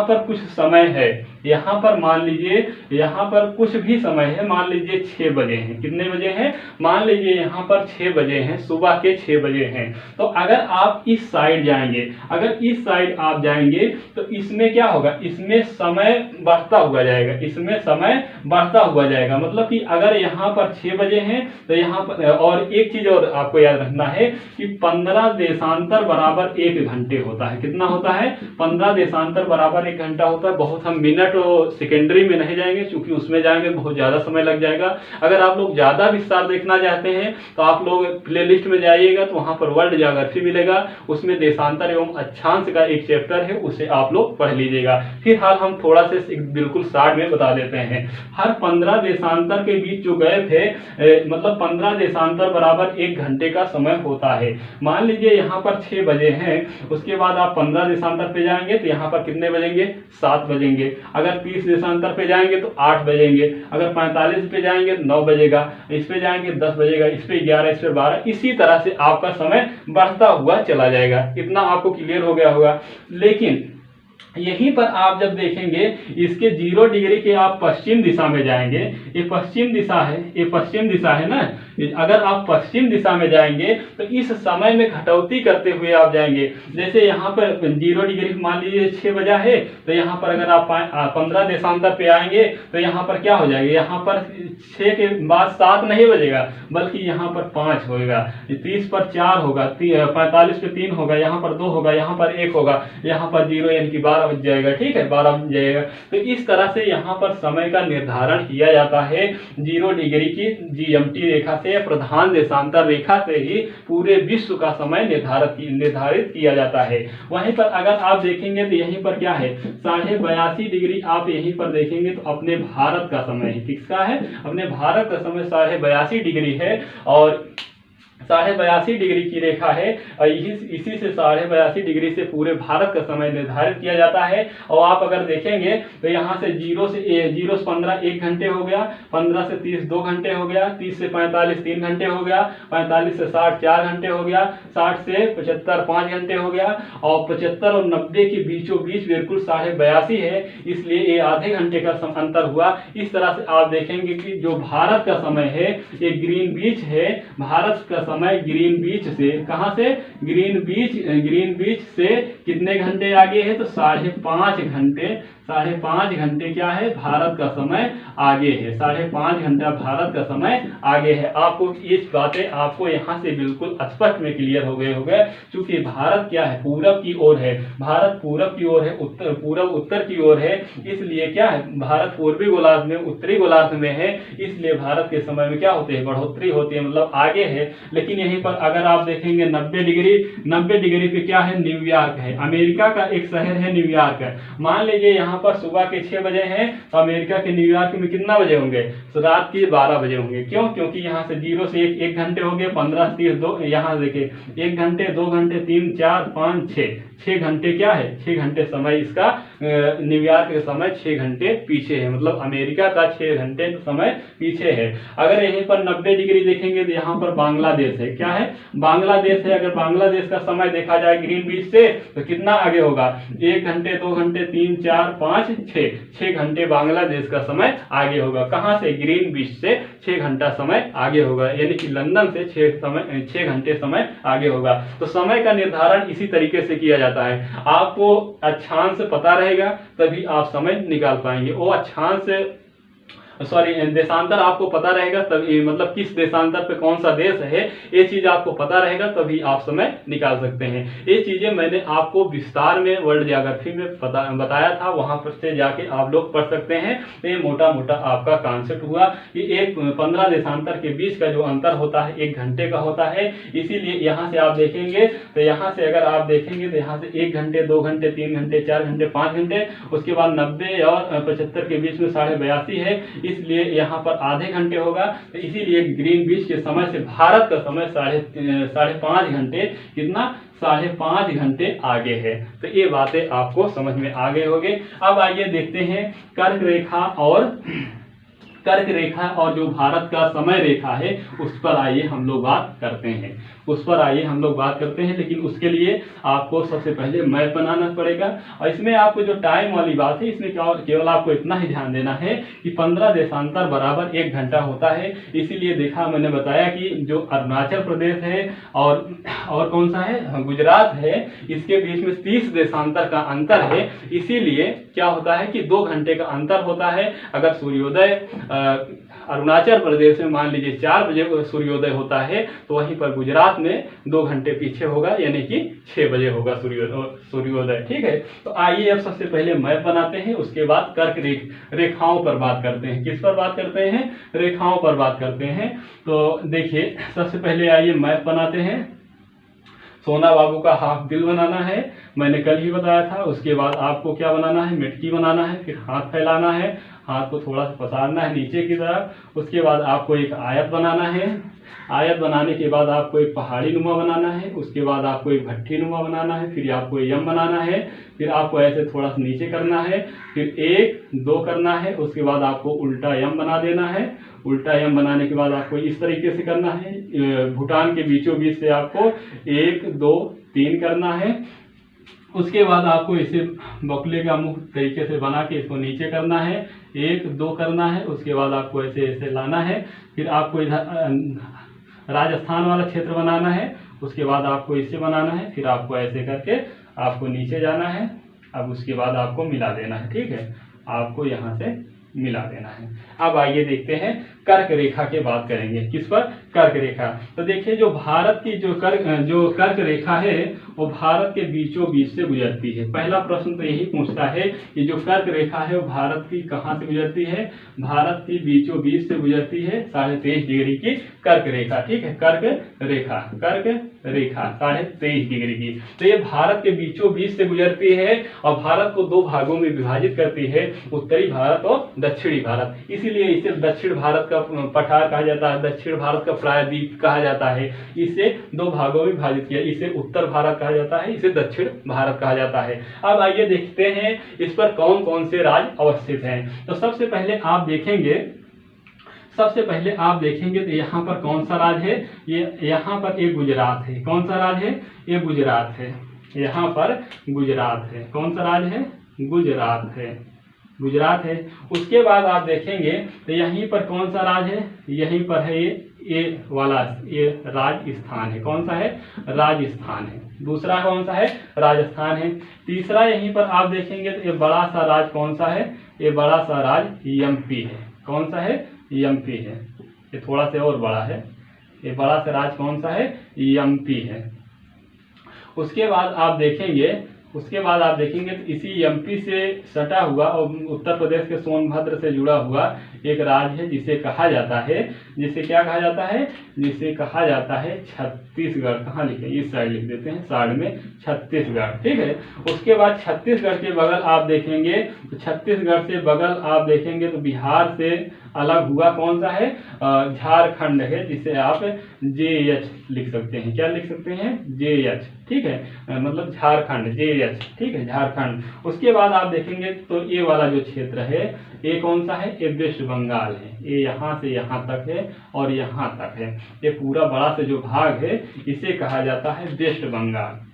पर कुछ समय है, यहाँ पर मान लीजिए यहाँ पर कुछ भी समय है, मान लीजिए 6 बजे हैं। कितने बजे हैं, मान लीजिए यहाँ पर 6 बजे हैं, सुबह के 6 बजे हैं। तो अगर आप इस साइड जाएंगे, अगर इस साइड आप जाएंगे तो इसमें क्या होगा, इसमें समय बढ़ता हुआ जाएगा, इसमें समय बढ़ता हुआ जाएगा। मतलब कि अगर यहाँ पर 6 बजे हैं तो यहाँ पर, और एक चीज और आपको याद रखना है कि 15 देशांतर बराबर 1 घंटे होता है। कितना होता है, 15 देशांतर बराबर 1 घंटा होता है। बहुत हम मिनट डायरेक्ट सेकेंडरी में नहीं जाएंगे, क्योंकि उसमें जाएंगे बहुत ज़्यादा समय लग जाएगा। अगर आप लोग ज़्यादा विस्तार देखना चाहते हैं तो आप लोग प्लेलिस्ट में जाइएगा, तो वहाँ पर वर्ल्ड ज्योग्राफी मिलेगा, उसमें देशांतर एवं अक्षांश का एक चैप्टर है, उसे आप लोग पढ़ लीजिएगा। फिलहाल हम थोड़ा से बिल्कुल शॉर्ट में बता देते हैं। हर 15 देशांतर के बीच जो गैप है, मतलब 15 देशांतर बराबर 1 घंटे का समय होता है। मान लीजिए यहाँ पर 6 बजे हैं, उसके बाद आप 15 देशांतर पे जाएंगे तो यहाँ पर कितने बजेंगे? 7 बजेंगे। अगर 30 देशांतर पे जाएंगे तो 8 बजेंगे। अगर 45 पे जाएंगे तो 9 बजेगा, इस पे जाएंगे 10 बजेगा, इस पे 11, इस पे 12, इसी तरह से आपका समय बढ़ता हुआ चला जाएगा। इतना आपको क्लियर हो गया होगा। लेकिन यहीं पर आप जब देखेंगे इसके 0 डिग्री के आप पश्चिम दिशा में जाएंगे, ये पश्चिम दिशा है, ये पश्चिम दिशा है ना, अगर आप पश्चिम दिशा में जाएंगे तो इस समय में कटौती करते हुए आप जाएंगे। जैसे यहाँ पर 0 डिग्री मान लीजिए 6 बजा है, तो यहाँ पर अगर आप 15 देशांतर पे आएंगे तो यहाँ पर क्या हो जाएगा? यहाँ पर 6 के बाद 7 नहीं बजेगा, बल्कि यहाँ पर 5 होगा, 30 पर 4 होगा, 45 पे 3 होगा, यहाँ पर 2 होगा, यहाँ पर 1 होगा, यहाँ पर 0 यानी कि 12 बज जाएगा। ठीक है, 12 बज जाएगा। तो इस तरह से यहाँ पर समय का निर्धारण किया जाता है 0 डिग्री की GMT रेखा से, प्रधान देशांतर रेखा से ही पूरे विश्व का समय निर्धारित किया जाता है। वहीं पर अगर आप देखेंगे तो यहीं पर क्या है? 82.5 डिग्री आप यहीं पर देखेंगे तो अपने भारत का समय है। किसका है? अपने भारत का समय 82.5 डिग्री है, और 82.5 डिग्री की रेखा है, और इसी से 82.5 डिग्री से पूरे भारत का समय निर्धारित किया जाता है। और आप अगर देखेंगे तो यहाँ से 0 से 15 1 घंटे हो गया, 15 से 30 2 घंटे हो गया, 30 से 45 3 घंटे हो गया, 45 से 60 4 घंटे हो गया, 60 से 75 5 घंटे हो गया, और 75 और 90 के बीचों बीच बिल्कुल 82.5 है, इसलिए ये आधे घंटे का अंतर हुआ। इस तरह से आप देखेंगे कि जो भारत का समय है ये ग्रीन बीच है, भारत का समय ग्रीन बीच से, कहां से? ग्रीन बीच से कितने घंटे आगे है? तो 5.5 घंटे, 5.5 घंटे क्या है? भारत का समय आगे है, 5.5 घंटा भारत का समय आगे है। आपको ये बातें आपको यहाँ से बिल्कुल स्पष्ट में क्लियर हो गए होंगे, क्योंकि भारत क्या है? पूरब की ओर है, भारत पूरब की ओर है, पूरब उत्तर की ओर है, इसलिए क्या है? भारत पूर्वी गोलार्ध में, उत्तरी गोलार्ध में है, इसलिए भारत के समय में क्या होते हैं? बढ़ोतरी होती है, मतलब आगे है। लेकिन यहीं पर अगर आप देखेंगे 90 डिग्री पे क्या है? न्यूयॉर्क है, अमेरिका का एक शहर है न्यूयॉर्क है। मान लीजिए यहाँ पर सुबह के 6 बजे हैं, तो अमेरिका के न्यूयॉर्क में कितना बजे होंगे? तो रात के 12 बजे होंगे। क्यों? क्योंकि यहाँ से 0 से 1 घंटे हो गए, 15 से 30 2, यहाँ देखिए 1 घंटे 2 घंटे 3 4 5 6 घंटे क्या है? 6 घंटे समय इसका न्यूयॉर्क का समय 6 घंटे पीछे है, मतलब अमेरिका का 6 घंटे समय पीछे है। अगर यहीं पर 90 डिग्री देखेंगे तो यहाँ पर बांग्लादेश है। क्या है? बांग्लादेश है। अगर बांग्लादेश का समय देखा जाए ग्रीन बीच से तो कितना आगे होगा? 1 घंटे 2 घंटे 3 4 5 6 घंटे बांग्लादेश का समय आगे होगा। कहां से? ग्रीन बीच से 6 घंटा समय आगे होगा, यानी कि लंदन से 6 घंटे समय आगे होगा। तो समय का निर्धारण इसी तरीके से किया जाता है। आपको अक्षांश पता रहेगा तभी आप समय निकाल पाएंगे। वो अक्षांश देशांतर आपको पता रहेगा तभी, मतलब किस देशांतर पे कौन सा देश है, ये चीज आपको पता रहेगा तभी आप समय निकाल सकते हैं। ये चीजें मैंने आपको विस्तार में वर्ल्ड ज्योग्राफी में बताया था, वहां पर से जाके आप लोग पढ़ सकते हैं। तो ये मोटा मोटा आपका कॉन्सेप्ट हुआ कि एक 15 देशांतर के बीच का जो अंतर होता है 1 घंटे का होता है। इसीलिए यहाँ से आप देखेंगे तो यहाँ से अगर आप देखेंगे तो यहाँ से 1 घंटे 2 घंटे 3 घंटे 4 घंटे 5 घंटे, उसके बाद 90 और 75 के बीच में 82.5 है, इसलिए यहाँ पर आधे घंटे होगा। तो इसीलिए ग्रीन बीच के समय से भारत का समय 5.5 घंटे, कितना? 5.5 घंटे आगे है। तो ये बातें आपको समझ में आ गए होंगे। अब आइए देखते हैं कर्क रेखा और जो भारत का समय रेखा है उस पर आइए हम लोग बात करते हैं। लेकिन उसके लिए आपको सबसे पहले मैप बनाना पड़ेगा। और इसमें आपको जो टाइम वाली बात है, इसमें केवल आपको इतना ही ध्यान देना है कि 15 देशांतर बराबर 1 घंटा होता है। इसीलिए देखा, मैंने बताया कि जो अरुणाचल प्रदेश है और कौन सा है? गुजरात है, इसके बीच में 30 देशांतर का अंतर है। इसीलिए क्या होता है कि 2 घंटे का अंतर होता है। अगर सूर्योदय अरुणाचल प्रदेश में मान लीजिए 4 बजे सूर्योदय होता है, तो वहीं पर गुजरात में 2 घंटे पीछे होगा, यानी कि 6 बजे होगा सूर्योदय। ठीक है, तो आइए अब सबसे पहले मैप बनाते हैं, उसके बाद कर्क रेखाओं पर बात करते हैं। किस पर बात करते हैं? रेखाओं पर बात करते हैं। तो देखिए, सबसे पहले आइए मैप बनाते हैं। सोना बाबू का हाफ दिल बनाना है, मैंने कल ही बताया था। उसके बाद आपको क्या बनाना है? मिटकी बनाना है, फिर हाथ फैलाना है, हाथ को थोड़ा सा पसारना है नीचे की तरफ। उसके बाद आपको एक आयत बनाना है, आयत बनाने के बाद आपको एक पहाड़ी नुमा बनाना है, उसके बाद आपको एक भट्ठी नुमा बनाना है, फिर आपको यम बनाना है, फिर आपको ऐसे थोड़ा सा नीचे करना है, फिर 1 2 करना है, उसके बाद आपको उल्टा यम बना देना है। उल्टा यम बनाने के बाद आपको इस तरीके से करना है, भूटान के बीचों बीच से आपको 1 2 3 करना है। उसके बाद आपको इसे बकुले का मुख तरीके से बना के इसको नीचे करना है, 1 2 करना है। उसके बाद आपको ऐसे ऐसे लाना है, फिर आपको इधर राजस्थान वाला क्षेत्र बनाना है। उसके बाद आपको इसे बनाना है, फिर आपको ऐसे करके आपको नीचे जाना है। अब उसके बाद आपको मिला देना है। ठीक है, आपको यहाँ से मिला देना है। अब आइए देखते हैं कर्क रेखा की बात करेंगे। किस पर? कर्क रेखा। तो देखिए, जो भारत की जो कर्क रेखा है वो भारत के बीचों बीच से गुजरती है। पहला प्रश्न तो यही पूछता है कि जो कर्क रेखा है वो भारत की कहाँ से गुजरती है? भारत की बीचों बीच से गुजरती है 23.5 डिग्री की कर्क रेखा। ठीक है, कर्क रेखा 23.5 डिग्री की। तो ये भारत के बीचों बीच से गुजरती है और भारत को 2 भागों में विभाजित करती है, उत्तरी भारत और दक्षिणी भारत। इसीलिए इसे दक्षिण भारत का पठार कहा जाता है, दक्षिण भारत का प्रायद्वीप कहा जाता है। इसे 2 भागों में विभाजित किया, इसे उत्तर भारत कहा जाता है, इसे दक्षिण भारत कहा जाता है। अब आइए देखते हैं इस पर कौन कौन से राज्य अवस्थित हैं। तो सबसे पहले आप देखेंगे तो यहाँ पर कौन सा राज्य है? ये यहाँ पर एक गुजरात है। कौन सा राज्य है? ये गुजरात है। यहाँ पर गुजरात है। कौन सा राज्य है? गुजरात है। उसके बाद आप देखेंगे तो यहीं पर कौन सा राज्य है? यहीं पर है ये राजस्थान है। कौन सा है? राजस्थान है। दूसरा कौन सा है? राजस्थान है। तीसरा यहीं पर आप देखेंगे तो ये बड़ा सा राज्य कौन सा है? ये बड़ा सा राज्य एमपी है। कौन सा है? एमपी है। ये थोड़ा सा और बड़ा है। ये बड़ा सा राज्य कौन सा है? एमपी है। उसके बाद आप देखेंगे तो इसी एमपी से सटा हुआ और उत्तर प्रदेश के सोनभद्र से जुड़ा हुआ एक राज्य है जिसे कहा जाता है, जिसे क्या कहा जाता है? जिसे कहा जाता है छत्तीसगढ़। कहाँ लिखे? इस साइड लिख देते हैं, साइड में छत्तीसगढ़। ठीक है। उसके बाद छत्तीसगढ़ के बगल आप देखेंगे तो छत्तीसगढ़ से बगल आप देखेंगे तो बिहार से अलग हुआ कौन सा है? झारखंड है, जिसे आप JH लिख सकते हैं। क्या लिख सकते हैं? JH। ठीक है, मतलब झारखंड, JH। ठीक है, झारखंड। उसके बाद आप देखेंगे तो ये वाला जो क्षेत्र है ये कौन सा है? ये वेस्ट बंगाल है। ये यहाँ से यहाँ तक है और यहाँ तक है। ये पूरा बड़ा से जो भाग है इसे कहा जाता है वेस्ट बंगाल।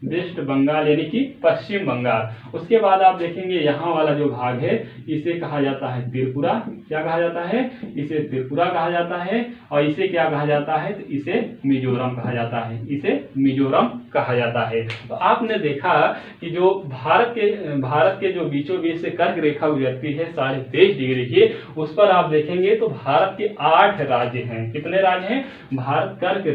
वेस्ट बंगाल यानी कि पश्चिम बंगाल। उसके बाद आप देखेंगे यहाँ वाला जो भाग है इसे कहा जाता है त्रिपुरा। क्या कहा जाता है? इसे त्रिपुरा कहा जाता है। और इसे क्या कहा जाता है? तो इसे मिजोरम कहा जाता है। इसे मिजोरम कहा जाता है। तो आपने देखा कि जो भारत के जो बीचों बीच से कर्क रेखा गुजरती है 23.5 डिग्री की, उस पर आप देखेंगे तो भारत के 8 राज्य हैं। कितने राज्य हैं? भारत कर्क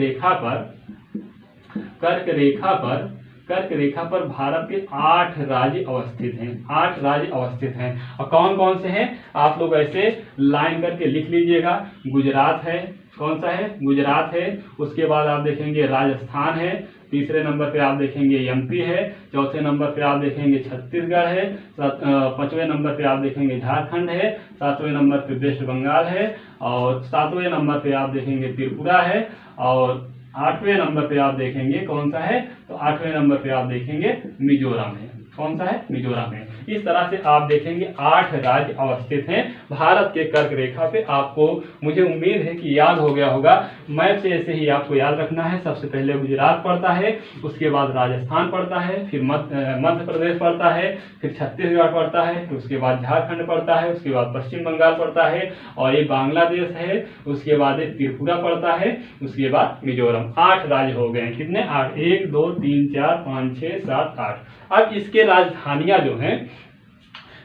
रेखा पर भारत के 8 राज्य अवस्थित हैं। 8 राज्य अवस्थित हैं। और कौन कौन से हैं? आप लोग ऐसे लाइन करके लिख लीजिएगा। गुजरात है। कौन सा है? गुजरात है। उसके बाद आप देखेंगे राजस्थान है। तीसरे नंबर पे आप देखेंगे एमपी है। चौथे नंबर पे आप देखेंगे छत्तीसगढ़ है। 5वें नंबर पे आप देखेंगे झारखंड है। 7वें नंबर पे वेस्ट बंगाल है। और 7वें नंबर पे आप देखेंगे त्रिपुरा है। और 8वें नंबर पे आप देखेंगे कौन सा है? तो 8वें नंबर पे आप देखेंगे मिजोरम है। कौन सा है? मिजोरम है। इस तरह से आप देखेंगे 8 राज्य अवस्थित हैं भारत के कर्क रेखा पे। आपको मुझे उम्मीद है कि याद हो गया होगा। मैप से ऐसे ही आपको याद रखना है। सबसे पहले गुजरात पड़ता है, उसके बाद राजस्थान पड़ता है, फिर मध्य प्रदेश पड़ता है, फिर छत्तीसगढ़ पड़ता है, फिर उसके बाद झारखंड पड़ता है, उसके बाद पश्चिम बंगाल पड़ता है और ये बांग्लादेश है। उसके बाद एक त्रिपुरा पड़ता है, उसके बाद मिजोरम। 8 राज्य हो गए। कितने? 8। 1 2 3 4 5 6 7 8। अब इसके राजधानियां जो हैं,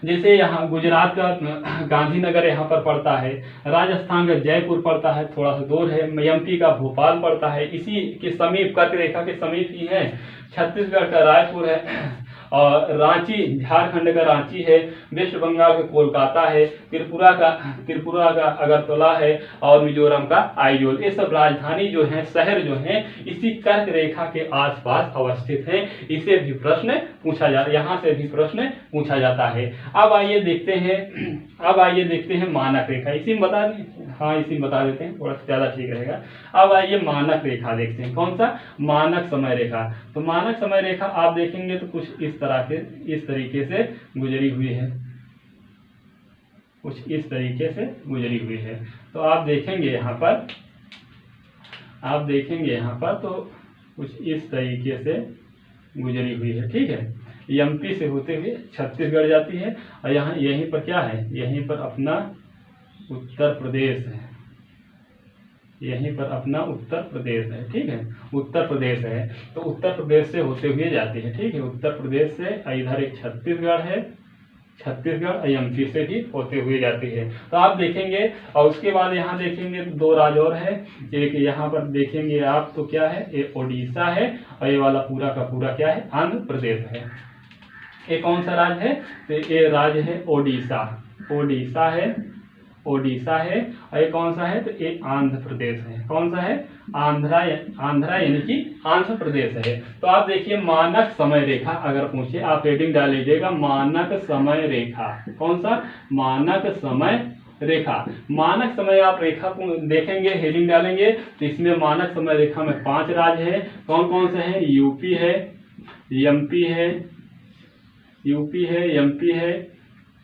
जैसे यहाँ गुजरात का गांधीनगर यहाँ पर पड़ता है, राजस्थान का जयपुर पड़ता है, थोड़ा सा दूर है, एमपी का भोपाल पड़ता है, इसी के समीप कर्क रेखा के समीप ही है। छत्तीसगढ़ का रायपुर है, और रांची झारखंड का रांची है, वेस्ट बंगाल का कोलकाता है, त्रिपुरा का अगरतला है, और मिजोरम का आइजोल। ये सब राजधानी जो है, शहर जो है, इसी कर्क रेखा के आसपास अवस्थित हैं। इसे भी प्रश्न पूछा जाता है, यहाँ से भी प्रश्न पूछा जाता है। अब आइए देखते हैं मानक रेखा। इसी में बता दें, हाँ इसी में बता देते हैं, थोड़ा ज़्यादा ठीक रहेगा। अब आइए मानक रेखा देखते हैं। कौन सा? मानक समय रेखा। तो मानक समय रेखा आप देखेंगे तो कुछ इस तरीके से गुजरी हुई है, कुछ इस तरीके से गुजरी हुई है। तो आप देखेंगे यहाँ पर तो कुछ इस तरीके से गुजरी हुई है, ठीक है। एमपी से होते हुए छत्तीसगढ़ जाती है, और यहाँ यहीं पर क्या है, यहीं पर अपना उत्तर प्रदेश है, यहीं पर अपना उत्तर प्रदेश है, ठीक है, उत्तर प्रदेश है। तो उत्तर प्रदेश से होते हुए जाती है, ठीक है, उत्तर प्रदेश से इधर एक छत्तीसगढ़ है, छत्तीसगढ़ एमपी से भी होते हुए जाती है। तो आप देखेंगे, और उसके बाद यहाँ देखेंगे तो दो राज्य और है। एक यहाँ पर देखेंगे आप तो क्या है, ये ओडिशा है, और ये वाला पूरा का पूरा क्या है, आंध्र प्रदेश है। ये कौन सा राज्य है? तो ये राज्य है ओडिशा, ओडिशा है। और ये कौन सा है? तो ये आंध्र प्रदेश है। कौन सा है? आंध्रा यानी कि आंध्र प्रदेश है। तो आप देखिए मानक समय रेखा अगर पूछे, आप हेडिंग डाल लीजिएगा मानक समय रेखा। कौन सा? मानक समय रेखा। मानक समय आप रेखा को देखेंगे, हेडिंग डालेंगे तो इसमें मानक समय रेखा में 5 राज्य है। कौन कौन से हैं? यूपी है, एमपी है,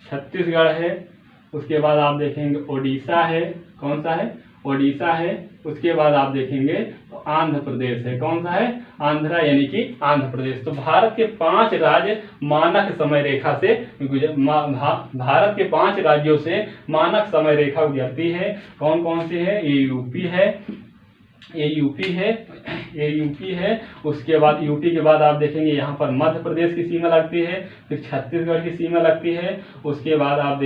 छत्तीसगढ़ है, उसके बाद आप देखेंगे ओडिशा है। कौन सा है? ओडिशा है। उसके बाद आप देखेंगे तो आंध्र प्रदेश है। कौन सा है? आंध्रा यानी कि आंध्र प्रदेश। तो भारत के 5 राज्य मानक समय रेखा से भारत के 5 राज्यों से मानक समय रेखा गुजरती है। कौन कौन से है? ये यूपी है। उसके बाद यूपी के बाद आप देखेंगे यहाँ पर मध्य प्रदेश की सीमा लगती है, फिर छत्तीसगढ़ की सीमा लगती है। उसके बाद आप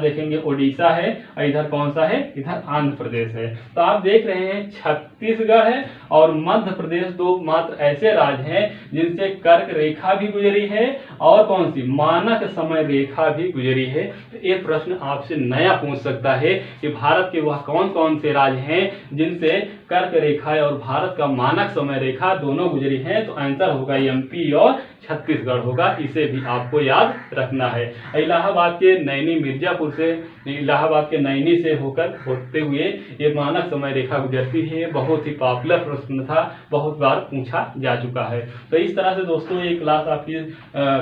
देखेंगे ओडिशा है, और इधर कौन सा है? इधर आंध्र प्रदेश है। तो आप देख रहे हैं छत्तीसगढ़ है और मध्य प्रदेश 2 मात्र ऐसे राज्य हैं जिनसे कर्क रेखा भी गुजरी है, और कौन सी? मानक समय रेखा भी गुजरी है। तो ये प्रश्न आपसे नया पूछ सकता है कि भारत के वह कौन कौन से राज्य हैं जिनसे कर्क रेखा और भारत का मानक समय रेखा दोनों गुजरी हैं। तो आंसर होगा एमपी और छत्तीसगढ़ होगा। इसे भी आपको याद रखना है। इलाहाबाद के नैनी से होते हुए ये मानक समय रेखा गुजरती है। बहुत ही पॉपुलर प्रश्न था, बहुत बार पूछा जा चुका है। तो इस तरह से दोस्तों ये क्लास आपकी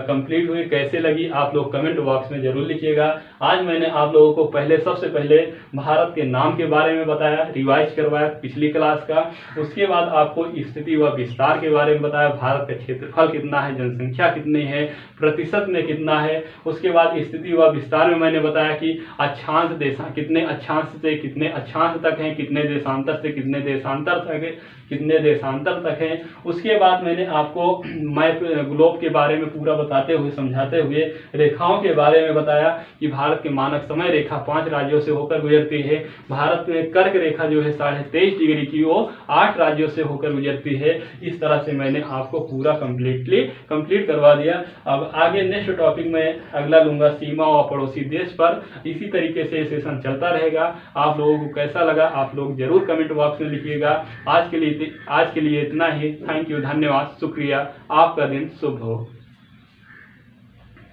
कंप्लीट हुई। कैसे लगी आप लोग कमेंट बॉक्स में जरूर लिखिएगा। आज मैंने आप लोगों को सबसे पहले भारत के नाम के बारे में बताया, रिवाइज करवाया पिछली क्लास का। उसके बाद आपको स्थिति व विस्तार के बारे में बताया, भारत का क्षेत्रफल कितना है, जनसंख्या कितनी है, प्रतिशत में कितना है। उसके बाद स्थिति व विस्तार में मैंने बताया कि अक्षांश कितने अक्षांश से कितने अक्षांश तक हैं, कितने देशांतर से कितने देशांतर तक हैं। उसके बाद मैंने आपको मैप ग्लोब के बारे में पूरा बताते हुए, समझाते हुए रेखाओं के बारे में बताया कि भारत के मानक समय रेखा 5 राज्यों से होकर गुजरती है। भारत में कर्क रेखा जो है 23.5 डिग्री की, वो 8 राज्यों से होकर गुजरती है। इस तरह से मैंने आपको पूरा कंप्लीट करवा दिया। अब आगे नेक्स्ट टॉपिक में अगला लूंगा सीमा और पड़ोसी देश पर। इसी तरीके से सेशन चलता रहेगा। आप लोगों को कैसा लगा आप लोग जरूर कमेंट बॉक्स में लिखिएगा। आज के लिए इतना ही। थैंक यू, धन्यवाद, शुक्रिया। आपका दिन शुभ हो।